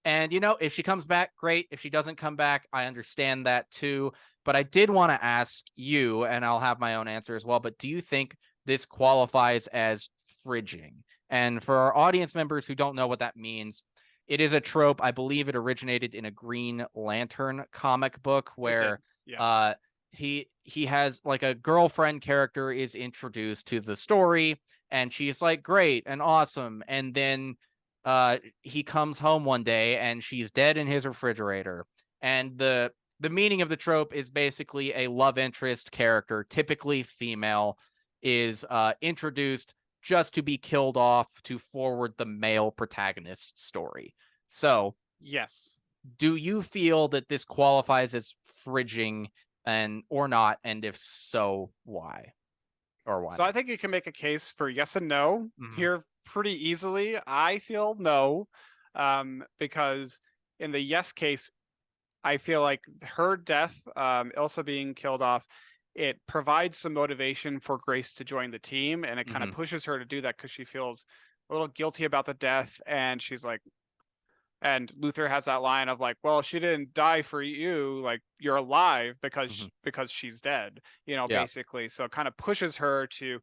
you know, if she comes back, great. If she doesn't come back, I understand that too. But I did want to ask you, and I'll have my own answer as well, but do you think this qualifies as fridging? And for our audience members who don't know what that means, it is a trope. I believe it originated in a Green Lantern comic book where he has like a girlfriend character is introduced to the story, and she's like great and awesome, and then he comes home one day and she's dead in his refrigerator. And the meaning of the trope is basically a love interest character, typically female, is introduced just to be killed off to forward the male protagonist's story. So Yes. do you feel that this qualifies as fridging and or not? And if so, why? Or why So I not? think you can make a case for yes and no Mhm. here pretty easily. I feel no, because in the yes case, I feel like her death, Ilsa being killed off, it provides some motivation for Grace to join the team, and it kind of Mhm. pushes her to do that because she feels a little guilty about the death, and she's like, and Luther has that line of like, well, she didn't die for you, like you're alive Mhm. because she's dead, Yeah. basically. So it kind of pushes her to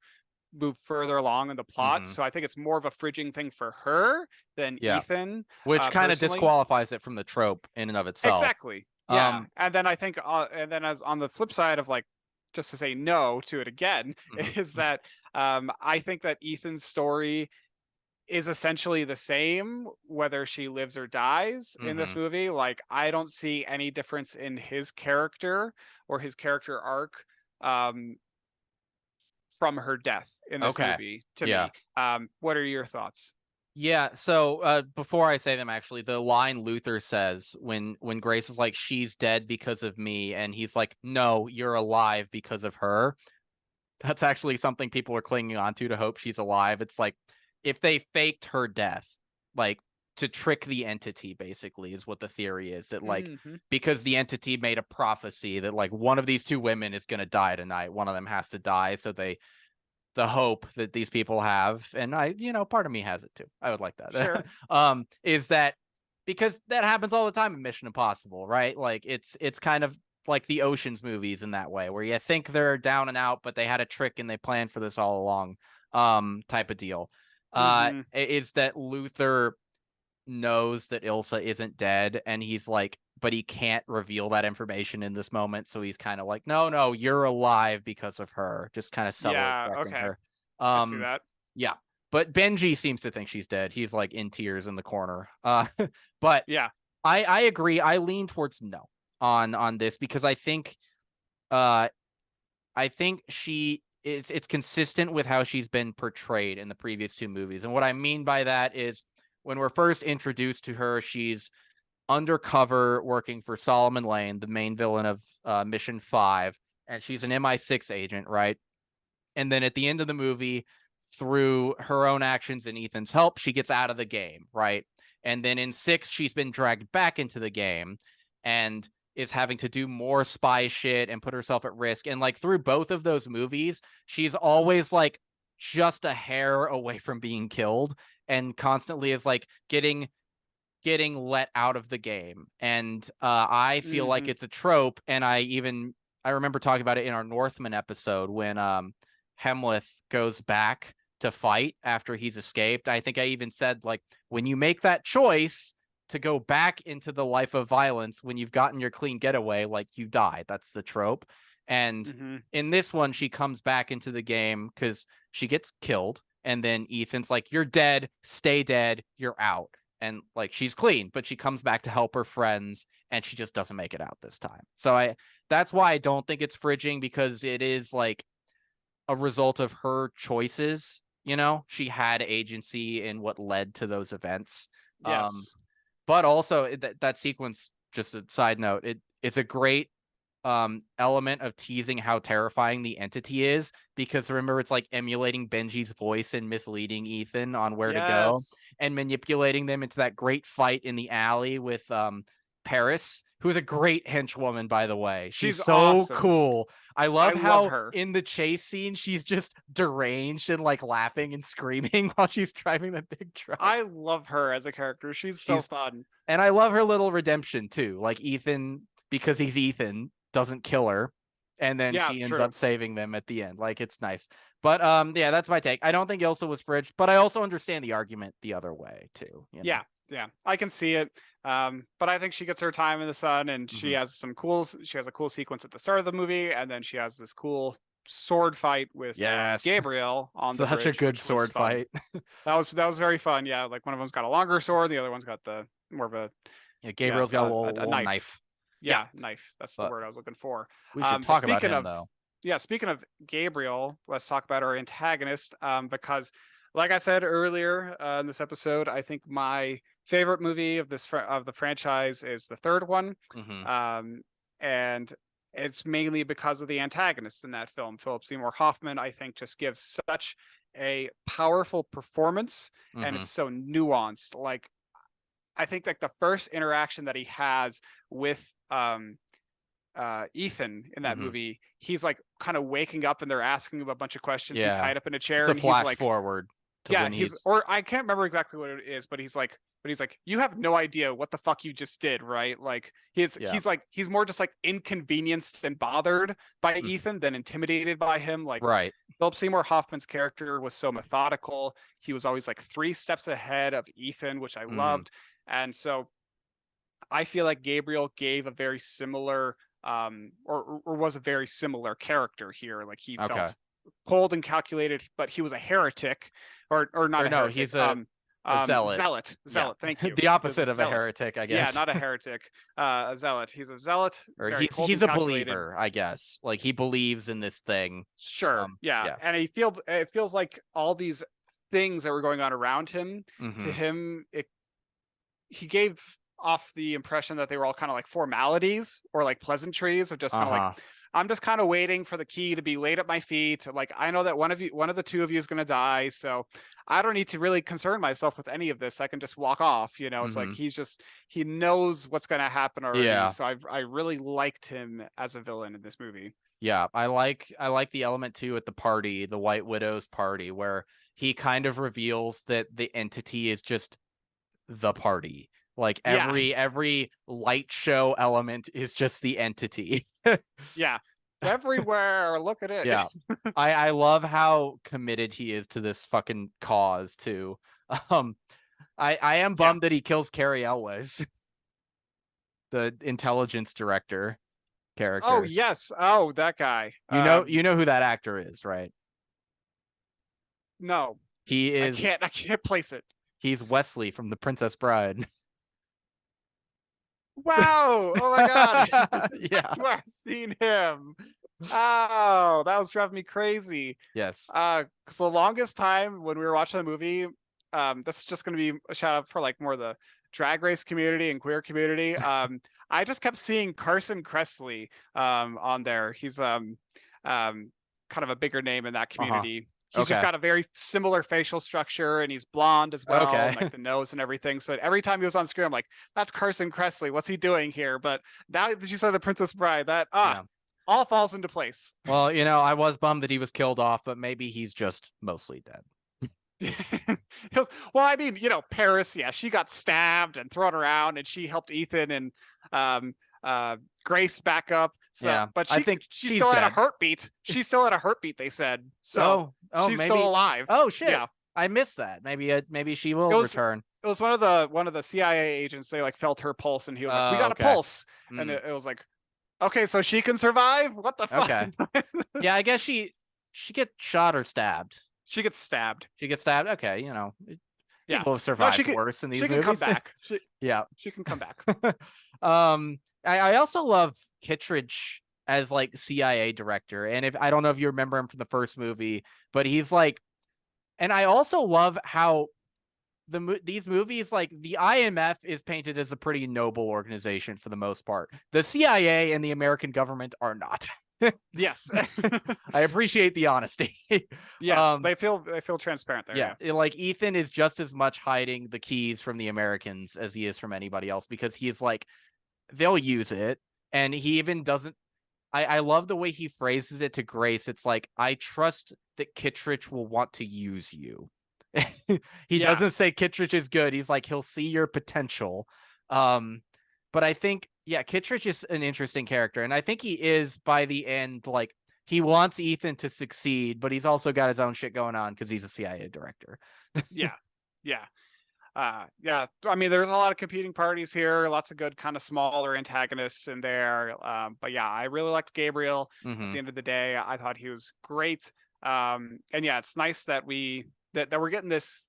move further along in the plot. Mhm. So I think it's more of a fridging thing for her than Yeah. Ethan, Which kind of personally. disqualifies it from the trope in and of itself. Exactly. Yeah. Um And then I think, and then as on the flip side of like, just to say no to it again, mhm. is that I think that Ethan's story is essentially the same whether she lives or dies in this Mhm. movie. Like, I don't see any difference in his character or his character arc, um, from her death in this Okay. movie to Yeah. me. What are your thoughts? Yeah, so before I say them, actually, the line Luther says when Grace is like, she's dead because of me, and he's like, no, you're alive because of her. That's actually something people are clinging on to hope she's alive. It's like if they faked her death, like to trick the entity, basically, is what the theory is. That like Hmm. because the entity made a prophecy that like one of these two women is gonna die tonight, one of them has to die, so they the hope that these people have, and part of me has it too. I would like that. Sure. Is that because that happens all the time in Mission Impossible, right? Like it's kind of like the Ocean's movies in that way, where you think they're down and out, but they had a trick and they planned for this all along, type of deal. Hmm. Is that Luther knows that Ilsa isn't dead, and he's like, but he can't reveal that information in this moment, so he's kind of like, no, no, you're alive because of her, just kind of subtly Yeah. correcting Okay. her. I see um that. yeah, but Benji seems to think she's dead. He's like in tears in the corner. But Yeah. I agree, I lean towards no on this, because uh I think it's consistent with how she's been portrayed in the previous two movies. And what I mean by that is when we're first introduced to her, she's undercover working for Solomon Lane, the main villain of Mission 5, and she's an MI6 agent, right? And then at the end of the movie, through her own actions and Ethan's help, she gets out of the game, right? And then in 6, she's been dragged back into the game and is having to do more spy shit and put herself at risk. And like through both of those movies, she's always like just a hair away from being killed, and constantly is like getting let out of the game. And I feel like Hmm. it's a trope. And I remember talking about it in our Northman episode when Hemleth goes back to fight after he's escaped. I think I even said, like, when you make that choice to go back into the life of violence when you've gotten your clean getaway, like, you die. That's the trope. And Hmm. in this one, she comes back into the game because she gets killed. And then Ethan's like, you're dead, stay dead, you're out. And like she's clean, but she comes back to help her friends, and she just doesn't make it out this time. So that's why I don't think it's fridging, because it is like a result of her choices. She had agency in what led to those events. Um, Yes. but also that sequence, just a side note, it's a great element of teasing how terrifying the entity is, because remember, it's like emulating Benji's voice and misleading Ethan on where to go Yes. and manipulating them into that great fight in the alley with Paris, who is a great henchwoman, by the way. She's She's so awesome. cool. I I love love how her. in the chase scene she's just deranged and like laughing and screaming while she's driving the big truck. I love her as a character. She's so She's fun. And I love her little redemption too. Like Ethan, because he's Ethan, doesn't kill her, and then Yeah, she ends true. up saving them at the end. Like, it's nice. But yeah, that's my take. I don't think Ilsa was fridged, but I also understand the argument the other way too. Yeah. Yeah, I can see it. But I think she gets her time in the sun, and she Mhm. has she has a cool sequence at the start of the movie, and then she has this cool sword fight with Yes. Gabriel on the Such a bridge, good which was sword fun. fight. That was very fun. Yeah, like one of them's got a longer sword, the other one's got the more of a Yeah, yeah Gabriel's got a a little knife. knife. Yeah, Yeah, knife. That's the but word I was looking for. we should But talk about him speaking of Gabriel, let's talk about our antagonist. Because, like I said earlier in this episode, I think my favorite movie of of the franchise is the third one, though. and it's mainly because of the antagonist in that film. Philip Seymour Hoffman, I think, just gives such a powerful performance, and Hmm. it's so nuanced. Like, I think like the first interaction that he has with Ethan in that Hmm. movie, he's like kind of waking up and they're asking him a bunch of questions. He's Yeah, tied up in a it's chair a and he's flash like, forward to yeah, when he's. or I can't remember exactly what it is, but he's like, you have no idea what the fuck you just did, right? Like Yeah. he's more just like inconvenienced and bothered by Mm. Ethan than intimidated by him. Like Right. Philip Seymour Hoffman's character was so methodical. He was always like 3 steps ahead of Ethan, which I Hmm. loved. And so I feel like Gabriel gave a very similar or was a very similar character here. Like he Okay. felt cold and calculated, but he was a heretic, or not Or a no, heretic. he's a zealot. Yeah, Zealot. Thank you. the He was a opposite of a zealot. heretic, I Yeah, guess. not a heretic. A zealot. He's a zealot, Or very he's cold he's and a calculated. believer, I guess. Like he believes in this thing. Sure. Yeah, Yeah. and it feels like all these things that were going on around him, to Hmm. him, he gave off the impression that they were all kind of like formalities or like pleasantries of just kind of like, Uh-huh. I'm just kind of waiting for the key to be laid at my feet. Like I know that one of the two of you is going to die, so I don't need to really concern myself with any of this. I can just walk off. You know, it's like Hmm. he knows what's going to happen already. Yeah. So I really liked him as a villain in this movie. Yeah. I like the element too at the party, the White Widow's party, where he kind of reveals that the entity is just the party. Like Yeah, every light show element is just the entity. yeah, it's everywhere. Look at it. Yeah. I love how committed he is to this fucking cause too. Um I am Yeah. bummed that he kills Carrie Elwes, the intelligence director Oh character. yes. Oh, that guy. You know who that actor is, right? No, He is I can't place it. he's Wesley from The Princess Bride. Wow! Oh my god! Yeah. That's where I've seen him. Oh, that was driving me crazy. Yes. Because the longest time when we were watching the movie, this is just going to be a shout out for like more the drag race community and queer community. I just kept seeing Carson Kressley on there. He's kind of a bigger name in that Uh-huh. community. He's just Okay. got a very similar facial structure, and he's blonde as well, and Okay. like the nose and everything. So every time he was on screen, I'm like, "That's Carson Kressley. What's he doing here?" But now that you saw the Princess Bride, that Yeah. all falls into place. Well, I was bummed that he was killed off, but maybe he's just mostly dead. Well, I mean, Paris, yeah, she got stabbed and thrown around, and she helped Ethan and um, Grace back up. So, Yeah. but I think she she's still had a dead. heartbeat. She still had a heartbeat. They said so. Oh, She's still maybe. alive. Oh shit. Yeah, I missed that. Maybe she it will was return. it was one of the CIA agents. They like felt her pulse, and he was like, "We Oh, got a okay. pulse," and Mm, it was like, "Okay, so she can survive? What the fuck?" okay. Yeah, I guess she gets shot or stabbed. She gets stabbed. She gets stabbed. Okay, Yeah, people have no, survived worse in these she can come movies. back. Yeah. She can come back. I also love Kittredge as like CIA director, and if I don't know if you remember him from the first movie, but he's like, and I also love how these movies, like the IMF is painted as a pretty noble organization for the most part. The CIA and the American government are not. Yes. I appreciate the honesty. Yes, they feel transparent there. Yeah, like Ethan is just as much hiding the keys from the Americans as he is from anybody else, because he's like, they'll use it, and he even doesn't. I love the way he phrases it to Grace. It's like, I trust that Kittredge will want to use you. He Yeah. doesn't say Kittredge is good. He's like, he'll see your potential. But I think, yeah, Kittredge is an interesting character, and I think he is by the end. Like, he wants Ethan to succeed, but he's also got his own shit going on because he's a CIA director. Yeah. Yeah. Yeah, I mean, there's a lot of competing parties here, lots of good kind of smaller antagonists in there. But yeah, I really liked Gabriel. At the end of the day, I thought he was great. And yeah, it's nice that that we're getting this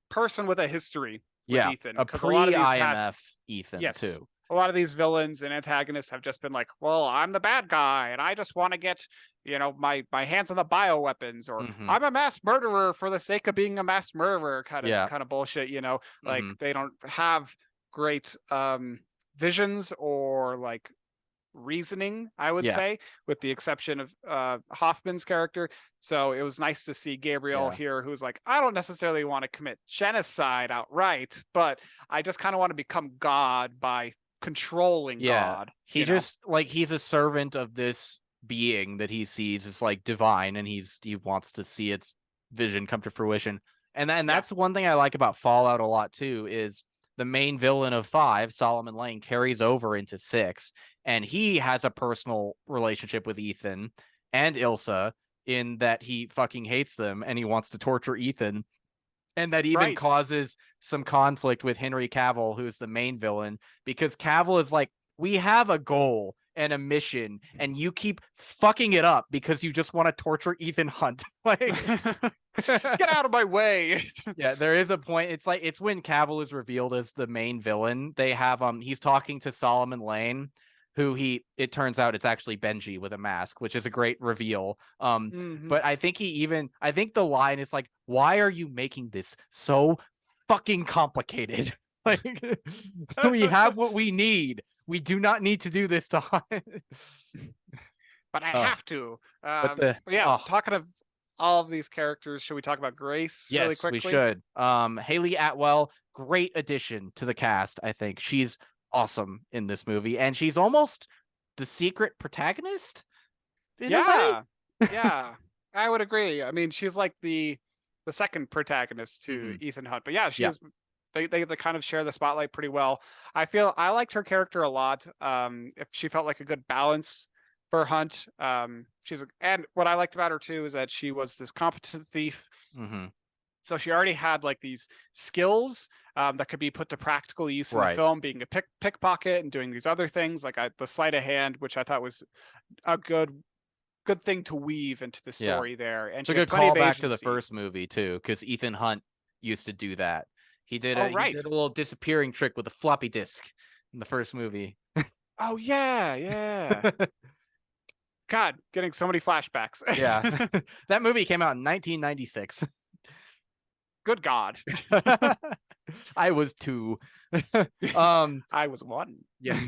person with a history with Yeah, Ethan, a because a lot of these pre-IMF Ethan yes, too. a lot of these villains and antagonists have just been like, well, I'm the bad guy and I just want to get, my hands on the bioweapons, or I'm a mass murderer for the sake of being a mass murderer, Yeah. kind of bullshit, like they don't have great visions or like reasoning, I would Yeah. say, with the exception of Hoffman's character. So it was nice to see Gabriel Yeah. here, who's like, I don't necessarily want to commit genocide outright, but I just kind of want to become God by controlling Yeah. God. He just like he's a servant of this being that he sees as like divine, and he wants to see its vision come to fruition. And Yeah, that's one thing I like about Fallout a lot too, is the main villain of 5, Solomon Lane, carries over into 6, and he has a personal relationship with Ethan and Ilsa, in that he fucking hates them and he wants to torture Ethan, and that even right. causes some conflict with Henry Cavill, who's the main villain, because Cavill is like, we have a goal and a mission, and you keep fucking it up because you just want to torture Ethan Hunt. Like, Get out of my way. yeah, there is a point. It's like, it's when Cavill is revealed as the main villain. They have he's talking to Solomon Lane, who it turns out it's actually Benji with a mask, which is a great reveal. But I think I think the line is like, why are you making this so fucking complicated? Like, we have what we need. We do not need to do this to Hunt. But I Oh, have to. But yeah, oh, talking of all of these characters, should we talk about Grace really yes, we quickly? should. Haley Atwell, great addition to the cast. I think she's awesome in this movie, and she's almost the secret protagonist in a way. Yeah, yeah, I would agree. I mean, she's like the second protagonist to Ethan Hunt, but yeah, she Yeah. is. They kind of share the spotlight pretty well. I feel I liked her character a lot. If she felt like a good balance for Hunt. And what I liked about her too is that she was this competent thief. So she already had like these skills that could be put to practical use in the film, being a pickpocket and doing these other things, like the sleight of hand, which I thought was a good thing to weave into the Yeah. story there. And It's a she had good plenty of callback to the agency. first movie too, because Ethan Hunt used to do that. He did Oh, he right. did a little disappearing trick with a floppy disk in the first movie. Oh, yeah, yeah. God, getting so many flashbacks. Yeah. That movie came out in 1996. Good God. I was 2. I was 1. Yeah.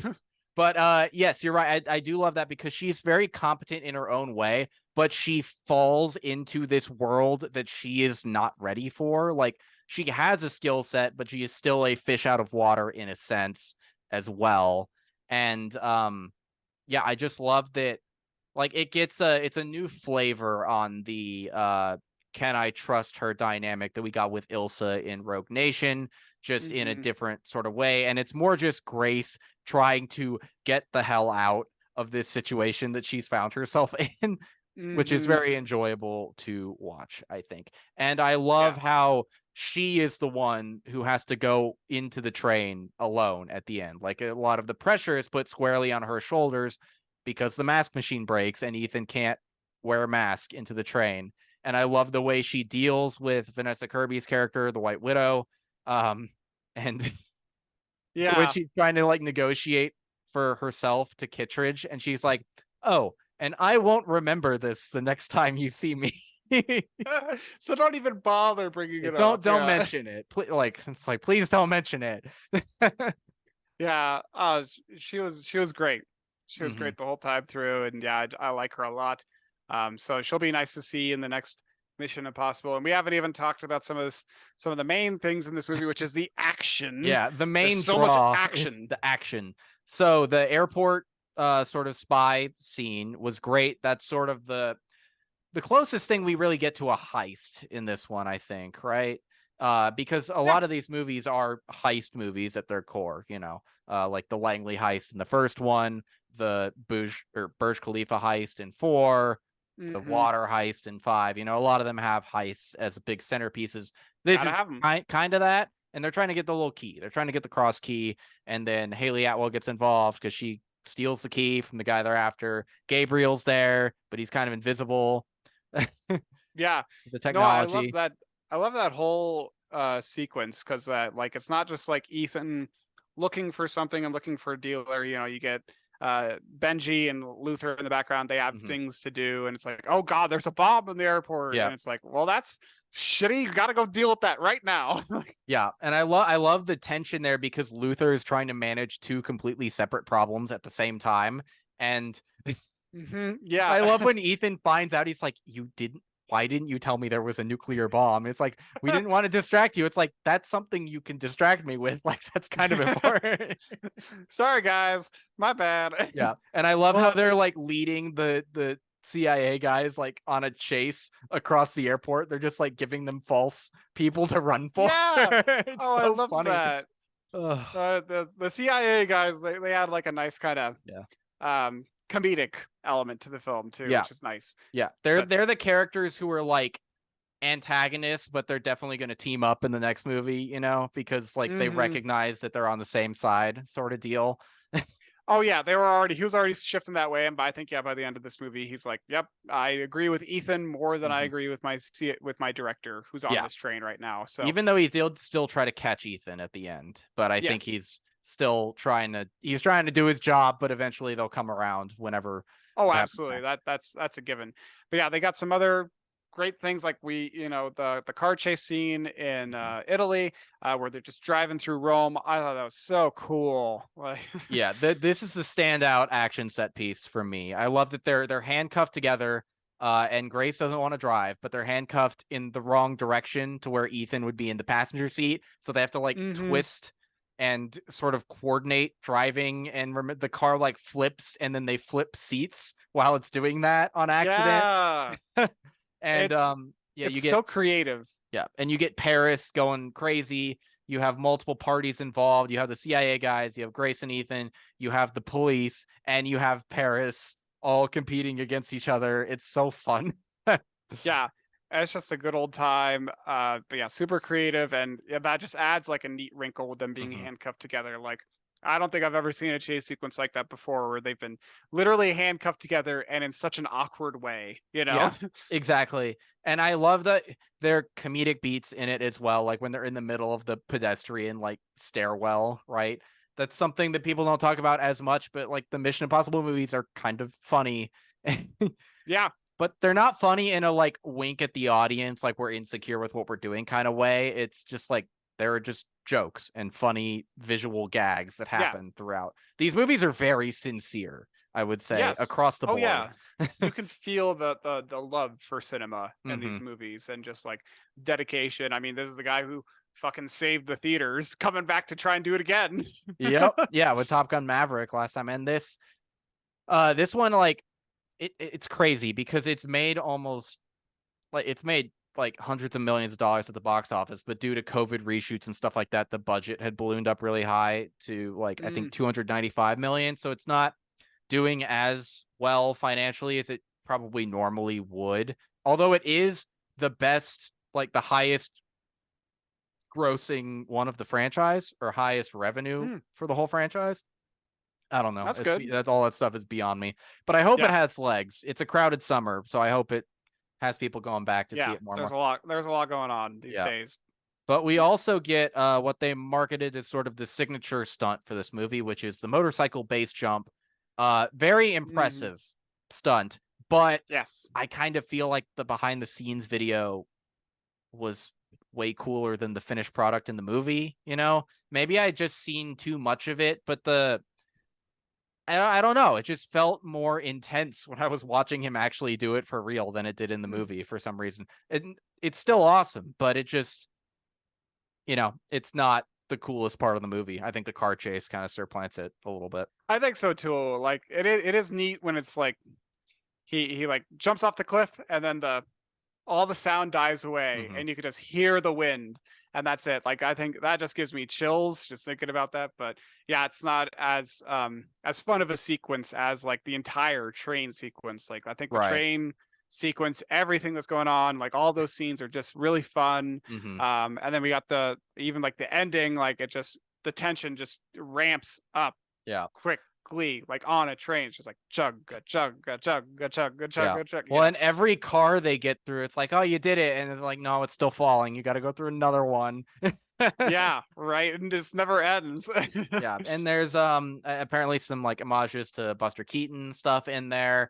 But yes, you're right. I do love that, because she's very competent in her own way, but she falls into this world that she is not ready for. Like, she has a skill set, but she is still a fish out of water in a sense as well. And yeah, I just love that. Like, it's a new flavor on the can I trust her dynamic that we got with Ilsa in Rogue Nation, just in a different sort of way. And it's more just Grace trying to get the hell out of this situation that she's found herself in, which is very enjoyable to watch, I think. And I love how she is the one who has to go into the train alone at the end. Like, a lot of the pressure is put squarely on her shoulders because the mask machine breaks and Ethan can't wear a mask into the train. And I love the way she deals with Vanessa Kirby's character, the White Widow. And when she's trying to like negotiate for herself to Kittredge, and she's like, oh, and I won't remember this the next time you see me. So don't even bother bringing it don't up. Don't mention it. It's like, please don't mention it. Yeah, she was great. She was great the whole time through, and yeah, I like her a lot. So she'll be nice to see in the next Mission Impossible. And we haven't even talked about some of the main things in this movie, which is the action. Yeah, the main There's so draw much action. is the action. So the airport sort of spy scene was great. That's sort of the closest thing we really get to a heist in this one, I think, right? Because a lot of these movies are heist movies at their core, like the Langley heist in the first one, the Burj Khalifa heist in 4, the water heist in 5. A lot of them have heists as big centerpieces. This is kind of that, and they're trying to get the little key. They're trying to get the cross key, and then Haley Atwell gets involved because she steals the key from the guy they're after. Gabriel's there, but he's kind of invisible. Yeah. The No, I love technology. that. I love that whole sequence because like it's not just like Ethan looking for something and looking for a dealer. You know, you get Benji and Luther in the background. They have Mhm. things to do, and it's like, oh god, there's a bomb in the airport, Yeah. and it's like, well, that's shitty. You got to go deal with that right now. Yeah, and I love the tension there because Luther is trying to manage two completely separate problems at the same time, and Yeah. I love when Ethan finds out. He's like, "You didn't. Why didn't you tell me there was a nuclear bomb?" It's like we didn't want to distract you. It's like that's something you can distract me with. Like that's kind of important. Sorry, guys. My bad. Yeah, and I love how Well, they're like leading the CIA guys like on a chase across the airport. They're just like giving them false people to run for. yeah. It's Oh, I so love funny. that. Ugh. The CIA guys, they had like a nice kind of Yeah. comedic element to the film too, Yeah. which is nice. Yeah. They're But they're the characters who are like antagonists, but they're definitely going to team up in the next movie, because like they mhm. recognize that they're on the same side, sort of deal. Oh yeah, he was already shifting that way, and I think by the end of this movie, he's like, "Yep, I agree with Ethan more than I Mhm. agree with my director who's on Yeah. this train right now." So Even though he did still try to catch Ethan at the end, but I think yes. he's still trying to do his job, but eventually they'll come around whenever Oh, what happens absolutely. next. That's a given. But yeah, they got some other great things like the car chase scene in Mhm. Italy where they're just driving through Rome. I thought that was so cool. Like Yeah, this is the standout action set piece for me. I love that they're handcuffed together, and Grace doesn't want to drive, but they're handcuffed in the wrong direction to where Ethan would be in the passenger seat, so they have to like mhm. twist and sort of coordinate driving, and the car like flips, and then they flip seats while it's doing that on accident. Yeah. And It's yeah, it's you get so creative. yeah, and you get Paris going crazy. You have multiple parties involved. You have the CIA guys, you have Grace and Ethan, you have the police, and you have Paris all competing against each other. It's so fun. Yeah. It's just a good old time. But yeah, super creative, and yeah, that just adds like a neat wrinkle with them being Mhm. handcuffed together. Like I don't think I've ever seen a chase sequence like that before where they've been literally handcuffed together and in such an awkward way, you know? Yeah, exactly. And I love that there are comedic beats in it as well, like when they're in the middle of the pedestrian like stairwell, right? That's something that people don't talk about as much, but like the Mission Impossible movies are kind of funny. Yeah. But they're not funny in a like wink at the audience, like we're insecure with what we're doing kind of way. It's just like there are just jokes and funny visual gags that Yeah. happen throughout. These movies are very sincere, I would say, Yes. across the Oh board. yeah. You can feel the love for cinema in Hmm. these movies and just like dedication. I mean, this is the guy who fucking saved the theaters coming back to try and do it again. Yep. Yeah, with Top Gun Maverick last time. And this one, like, it's crazy because it's made like hundreds of millions of dollars at the box office, but due to COVID reshoots and stuff like that, the budget had ballooned up really high to like I think Mm, 295 million. So it's not doing as well financially as it probably normally would. Although it is the best, like the highest grossing one of the franchise or highest revenue mm, for the whole franchise. I don't know. that's good. That's all that stuff is beyond me. But I hope it Yeah. has legs. It's a crowded summer, so I hope it has people going back to see Yeah. it more and There's more. a lot. There's a lot going on these Yeah. days. But we also get what they marketed as sort of the signature stunt for this movie, which is the motorcycle base jump. Very Mhm. impressive stunt, but Yes. I kind of feel like the behind the scenes video was way cooler than the finished product in the movie. Maybe I just seen too much of it, but I don't know. It just felt more intense when I was watching him actually do it for real than it did in the Mm. movie for some reason. It's still awesome, but it just it's not the coolest part of the movie. I think the car chase kind of supplants it a little bit. I think so too. Like it is neat when it's like he like jumps off the cliff and then the all the sound dies away Hmm. and you can just hear the wind and that's it. Like I think that just gives me chills just thinking about that. But yeah, it's not as fun of a sequence as like the entire train sequence. Like I think the Right. train sequence, everything that's going on, like all those scenes are just really fun. Hmm. And then we got the even like the ending, like it just the tension just ramps up Yeah. quickly, like on a train. It's just like chug, chug, chug, chug, chug, Yeah. chug, chug. Well, Yeah, in every car they get through, it's like, oh, you did it. And it's like, no, it's still falling. You got to go through another one. yeah, right. And this never ends. Yeah. And there's apparently some like homages to Buster Keaton stuff in there.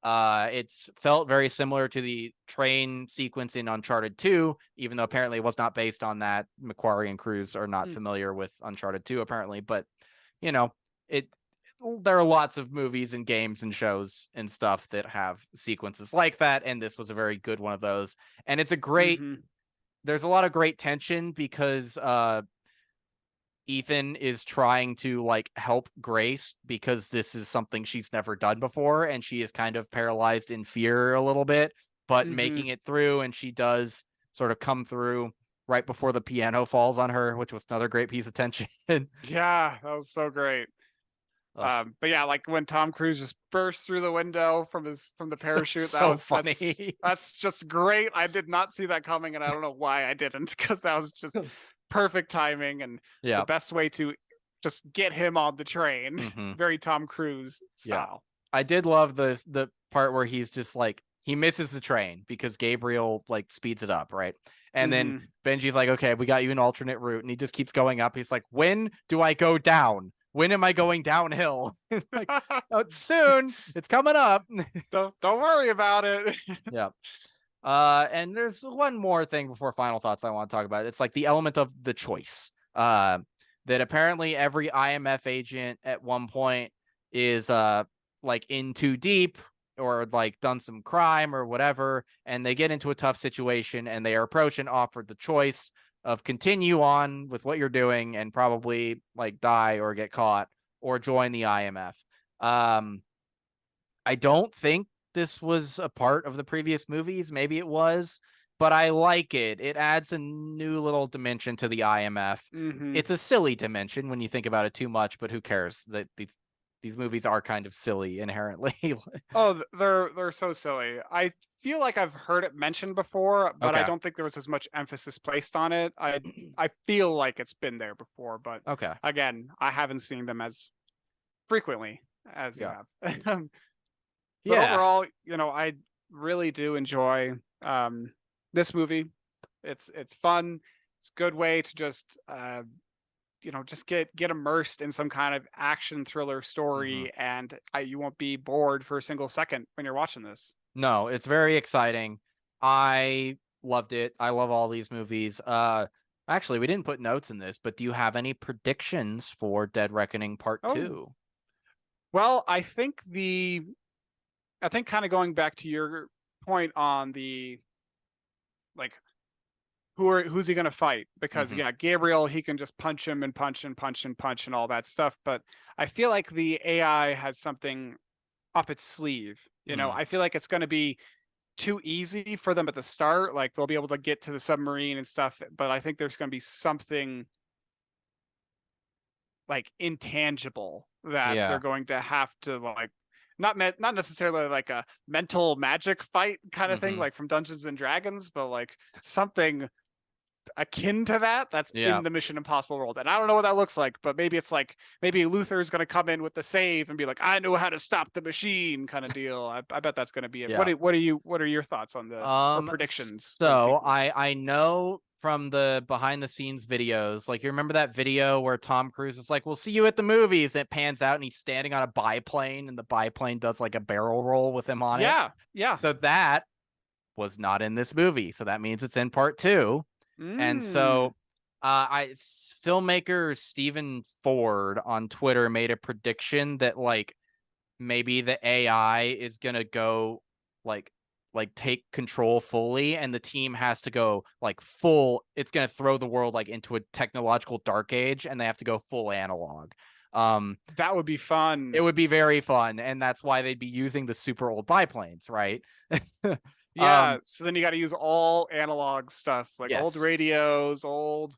It's felt very similar to the train sequence in Uncharted 2, even though apparently it was not based on that. Macquarie and Cruz are not familiar with Uncharted 2, apparently, but you know, it there are lots of movies and games and shows and stuff that have sequences like that, and this was a very good one of those. And it's a great Hmm. there's a lot of great tension because Ethan is trying to like help Grace because this is something she's never done before and she is kind of paralyzed in fear a little bit, but Hmm. making it through, and she does sort of come through right before the piano falls on her, which was another great piece of tension. Yeah, that was so great. Ugh, But yeah, like when Tom Cruise just burst through the window from the parachute, so funny. that's just great. I did not see that coming, and I don't know why I didn't, because that was just perfect timing and the Yeah. best way to just get him on the train. Hmm. Very Tom Cruise Yeah. style. I did love the part where he's just like he misses the train because Gabriel like speeds it up, right? And then Hmm. Benji's like, "Okay, we got you an alternate route," and he just keeps going up. He's like, "When do I go down? When am I going downhill?" Like, oh, soon. It's coming up. Don't worry about it. Yeah. And there's one more thing before final thoughts I want to talk about. It's like the element of the choice. That apparently every IMF agent at one point is like in too deep or like done some crime or whatever, and they get into a tough situation and they are approached and offered the choice of continue on with what you're doing and probably like die or get caught or join the IMF. Um, I don't think this was a part of the previous movies. Maybe it was, but I like it. It adds a new little dimension to the IMF. Hmm. It's a silly dimension when you think about it too much, but who cares? That these movies are kind of silly inherently. Oh, they're so silly. I feel like I've heard it mentioned before, but I Okay. don't think there was as much emphasis placed on it. I feel like it's been there before, but Okay. again, I haven't seen them as frequently as you Yeah. have. But Yeah. overall, I really do enjoy this movie. It's fun. It's a good way to just just get immersed in some kind of action thriller Hmm. story, and you won't be bored for a single second when you're watching this. No, it's very exciting. I loved it. I love all these movies. Actually, we didn't put notes in this, but do you have any predictions for Dead Reckoning Part Oh, 2? well, I think kind of going back to your point on the like who's he going to fight, because Hmm. yeah, Gabriel, he can just punch him and punch and punch and punch and all that stuff, but I feel like the AI has something up its sleeve. Mm. I feel like it's going to be too easy for them at the start. Like they'll be able to get to the submarine and stuff, but I think there's going to be something like intangible that they're Yeah. going to have to like not necessarily like a mental magic fight kind of thing Hmm. like from Dungeons and Dragons, but like something akin to that that's Yeah. in the Mission Impossible world. And I don't know what that looks like, but maybe it's like maybe Luther's going to come in with the save and be like, I know how to stop the machine kind of deal. I bet that's going to be it. Yeah. What are your thoughts on the or predictions for the So sequel? I know from the behind the scenes videos, like you remember that video where Tom Cruise is like, "We'll see you at the movies." It pans out and he's standing on a biplane, and the biplane does like a barrel roll with him on it. Yeah, yeah. So that was not in this movie. So that means it's in part two. And Mm. so filmmaker Stephen Ford on Twitter made a prediction that like maybe the AI is gonna go like take control fully, and the team has to go like full. It's gonna throw the world like into a technological dark age, and they have to go full analog. Um, That would be it fun. would be very fun, and that's why they'd be using the super old biplanes, right? Yeah, so then you got to use all analog stuff, like old Yes. radios, old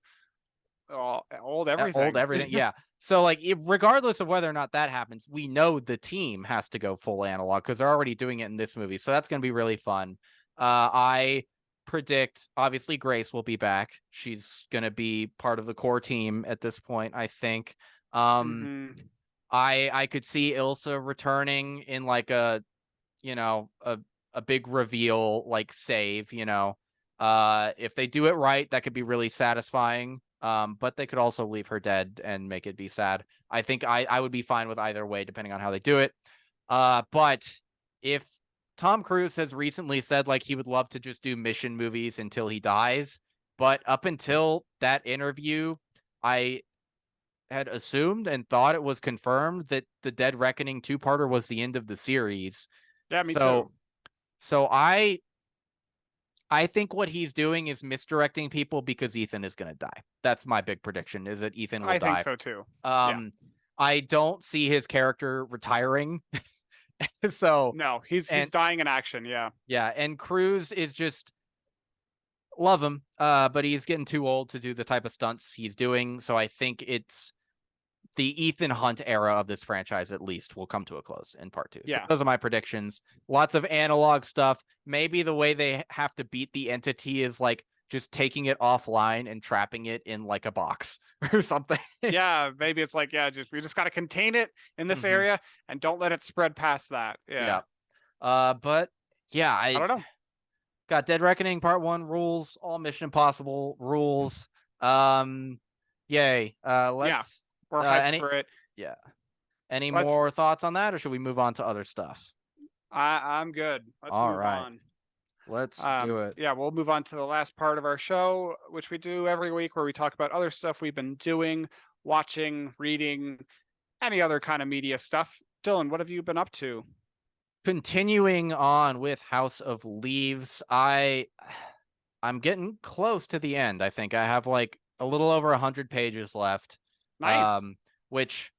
old Old everything. everything. Yeah. So like regardless of whether or not that happens, we know the team has to go full analog because they're already doing it in this movie. So that's going to be really fun. I predict obviously Grace will be back. She's going to be part of the core team at this point, I think. Hmm. I could see Ilsa returning in like a, you know, a big reveal like save, you know. If they do it right, that could be really satisfying. But they could also leave her dead and make it be sad. I think I would be fine with either way, depending on how they do it. But if Tom Cruise has recently said like he would love to just do mission movies until he dies, but up until that interview, I had assumed and thought it was confirmed that the Dead Reckoning two-parter was the end of the series. Yeah, me So too. so I think what he's doing is misdirecting people because Ethan is going to die. That's my big prediction, is that Ethan will I think die. so too. Yeah. Um, I don't see his character retiring. So, No, he's and dying in action. Yeah. yeah, and Cruz is just love him, but he's getting too old to do the type of stunts he's doing. So I think it's the Ethan Hunt era of this franchise at least will come to a close in part two. So Yeah. those are my predictions. Lots of analog stuff. Maybe the way they have to beat the entity is like just taking it offline and trapping it in like a box or something. Yeah. Maybe it's like, yeah, we just got to contain it in this Mhm. area and don't let it spread past that. Yeah. Yeah. But yeah, I I don't know. got Dead Reckoning Part 1 rules, all Mission Impossible rules. Um yay. Yeah. Let's We're hyped any for it. yeah. Any Let's, more thoughts on that or should we move on to other stuff? I'm good. Let's All move right. on. Let's do it. Yeah, we'll move on to the last part of our show, which we do every week, where we talk about other stuff we've been doing, watching, reading, any other kind of media stuff. Dylan, what have you been up to? Continuing on with House of Leaves, I'm getting close to the end. I think I have like a little over 100 pages left. Nice. Which,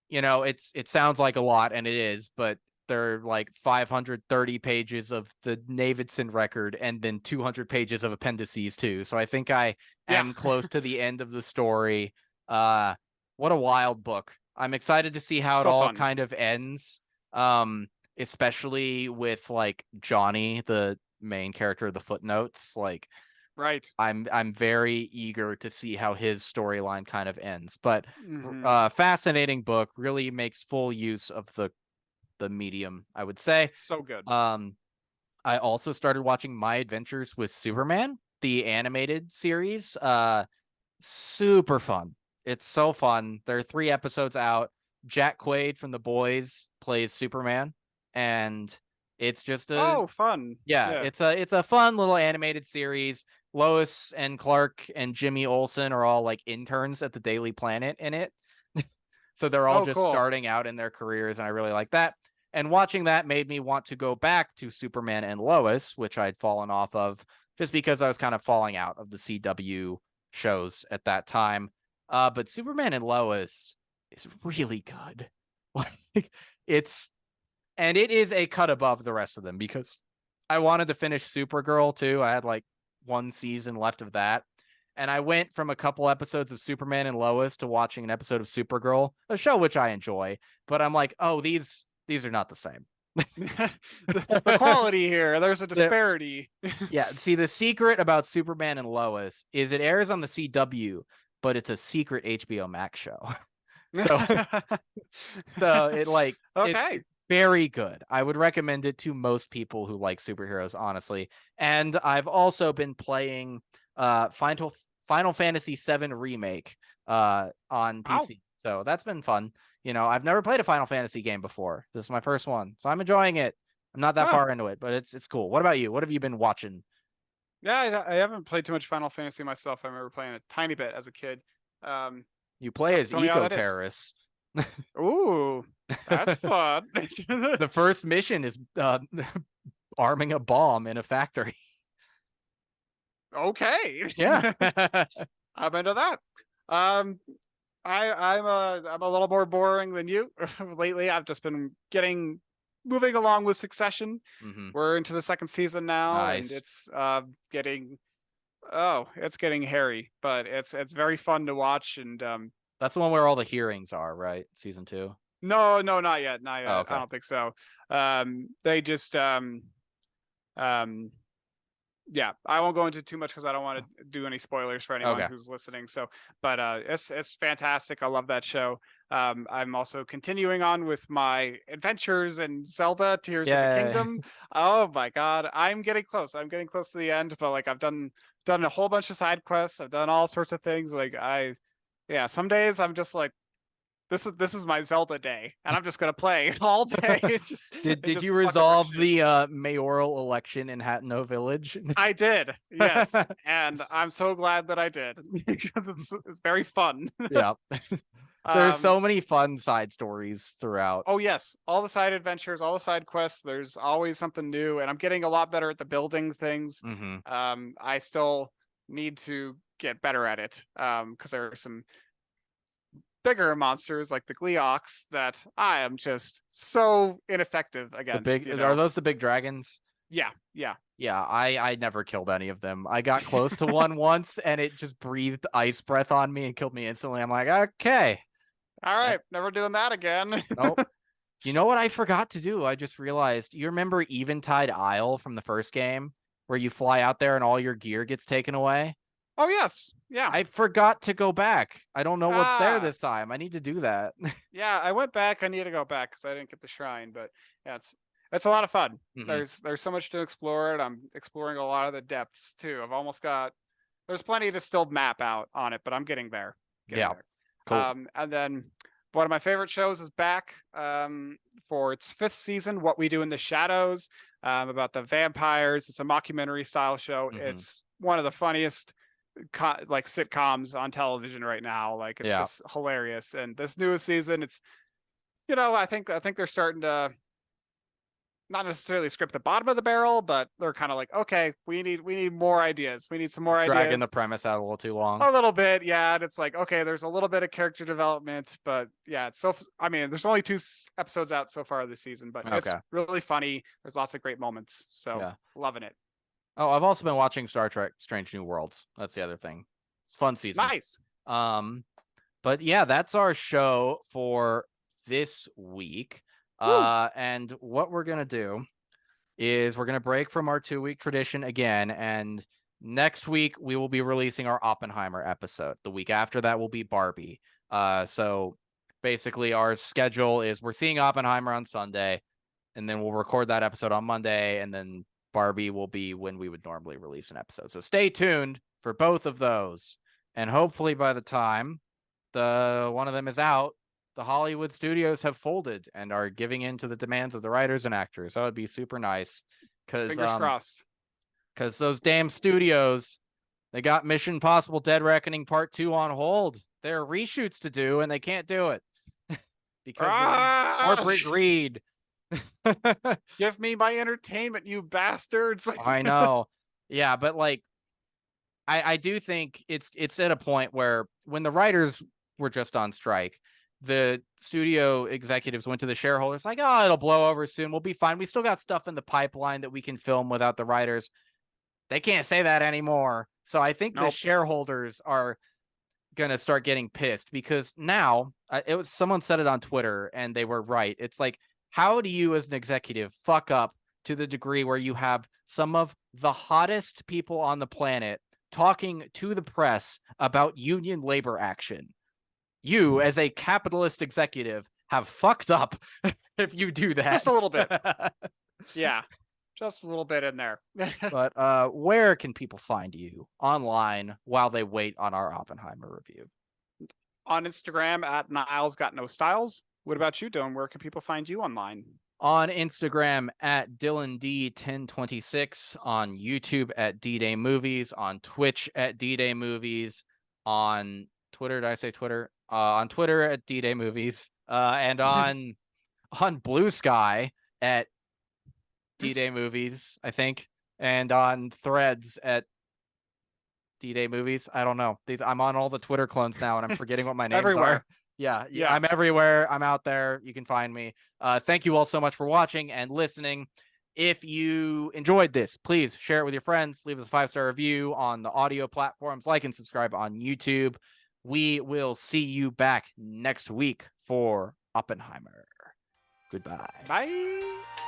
you know, it sounds like a lot and it is, but they're like 530 pages of the Davidson record and then 200 pages of appendices too. So I think I Yeah. am close to the end of the story. Uh what a wild book. I'm excited to see how it So all fun. kind of ends. Um especially with like Johnny, the main character of the footnotes. Like Right. I'm very eager to see how his storyline kind of ends. But Hmm. fascinating book, really makes full use of the medium, I would say. So good. Um I also started watching My Adventures with Superman, the animated series. Super fun. It's so fun. There are 3 episodes out. Jack Quaid from The Boys plays Superman, and it's just a Oh, fun. yeah, Yeah. it's a fun little animated series. Lois and Clark and Jimmy Olsen are all like interns at the Daily Planet in it. So they're all Oh, just cool. starting out in their careers, and I really like that. And watching that made me want to go back to Superman and Lois, which I'd fallen off of just because I was kind of falling out of the CW shows at that time. But Superman and Lois is really good. Like it's and it is a cut above the rest of them because I wanted to finish Supergirl too. I had like 1 season left of that. And I went from a couple episodes of Superman and Lois to watching an episode of Supergirl, a show which I enjoy, but I'm like, oh, these are not the same. The quality here, there's a disparity. Yeah, see, the secret about Superman and Lois is it airs on the CW, but it's a secret HBO Max show. So so it's Okay. very good. I would recommend it to most people who like superheroes, honestly. And I've also been playing Final Fantasy VII Remake on Wow. PC. So that's been fun. You know, I've never played a Final Fantasy game before. This is my first one. So I'm enjoying it. I'm not that Huh. far into it, but it's cool. What about you? What have you been watching? Yeah, I haven't played too much Final Fantasy myself. I remember playing a tiny bit as a kid. Um, You you play have to as tell me how eco that is. terrorists. Ooh, that's fun. The first mission is arming a bomb in a factory. Okay. Yeah. I'm into that. Um, I'm a little more boring than you. Lately, I've just been moving along with Succession. Hmm. We're into the second season now, and Nice. it's getting Oh, it's getting hairy, but it's very fun to watch. And That's the one where all the hearings are, right? Season 2. no, no, not yet, not Oh, yet. I okay. don't think so. They just um yeah, I won't go into too much because I don't want to do any spoilers for anyone Okay. who's listening. So, but it's fantastic. I love that show. I'm also continuing on with my adventures in Zelda Tears of the Yeah. Kingdom. Oh my god, I'm getting close. I'm getting close to the end, but like I've done a whole bunch of side quests. I've done all sorts of things. Like yeah, some days I'm just like this is my Zelda day, and I'm just gonna play all day. Did It's did just you fucking wreck resolve shit. the mayoral election in Hatno Village? I did, yes, and I'm so glad that I did because it's very fun. Yeah. There's Um, so many fun side stories throughout. oh yes, all the side adventures, all the side quests. There's always something new, and I'm getting a lot better at the building things. Hmm. I still need to get better at it because there are some bigger monsters like the Gleeoks that I am just so ineffective The against. big are those the big dragons? Yeah, yeah. Yeah, I never killed any of them. I got close to one once and it just breathed ice breath on me and killed me instantly. I'm like, okay. All right, That's never doing that again. nope. You know what I forgot to do? I just realized. You remember Eventide Isle from the first game where you fly out there and all your gear gets taken away? Oh yes, yeah. I forgot to go back. I don't know what's there Ah, this time. I need to do that. yeah. I went back. I need to go back because I didn't get the shrine. But yeah, it's a lot of fun. Hmm. There's so much to explore, and I'm exploring a lot of the depths too. I've almost got. There's plenty to still map out on it, but I'm getting there. Getting Yeah, there. cool. And then one of my favorite shows is back for its 5th season. What We Do in the Shadows, about the vampires. It's a mockumentary style show. Hmm. It's one of the funniest like sitcoms on television right now. Like it's Yeah. just hilarious. And this newest season, it's I think they're starting to not necessarily script the bottom of the barrel, but they're kind of like, okay, we need more ideas. We need some more Dragging the ideas. premise out a little too long. A little bit, yeah. And it's like, okay, there's a little bit of character development, but yeah, it's so. I mean, there's only 2 episodes out so far this season, but it's Okay. really funny. There's lots of great moments, so Yeah. loving it. Oh, I've also been watching Star Trek Strange New Worlds. That's the other thing. Fun season. Nice. Um, but yeah, that's our show for this week. Woo. And what we're gonna do is we're gonna break from our 2-week tradition again, and next week we will be releasing our Oppenheimer episode. The week after that will be Barbie. So basically our schedule is we're seeing Oppenheimer on Sunday, and then we'll record that episode on Monday, and then Barbie will be when we would normally release an episode. So stay tuned for both of those. And hopefully by the time the one of them is out, the Hollywood studios have folded and are giving in to the demands of the writers and actors. That would be super nice. Fingers crossed. Because those damn studios, they got Mission Impossible Dead Reckoning Part 2 on hold. There are reshoots to do, and they can't do it because of corporate greed. Give me my entertainment, you bastards. I know. Yeah, but like I do think it's at a point where when the writers were just on strike, the studio executives went to the shareholders like, oh, it'll blow over soon. We'll be fine. We still got stuff in the pipeline that we can film without the writers. They can't say that anymore. So I think the shareholders are going to start getting pissed because now it was someone said it on Twitter and they were right. It's like, how do you as an executive fuck up to the degree where you have some of the hottest people on the planet talking to the press about union labor action? You, as a capitalist executive, have fucked up if you do that. Just a little bit. Yeah, just a little bit in there. But where can people find you online while they wait on our Oppenheimer review? On Instagram at Niles Got No Styles. What about you, Dylan? Where can people find you online? On Instagram at DylanD1026, on YouTube at D-Day Movies, on Twitch at D-Day Movies, on Twitter, did I say Twitter? On Twitter at D-Day Movies, and on Blue Sky at D-Day Movies, I think, and on Threads at D-Day Movies. I don't know. I'm on all the Twitter clones now, and I'm forgetting what my names Everywhere. are. Yeah, I'm everywhere. I'm out there. You can find me. Thank you all so much for watching and listening. If you enjoyed this, please share it with your friends. Leave us a 5-star review on the audio platforms. Like and subscribe on YouTube. We will see you back next week for Oppenheimer. Goodbye. Bye.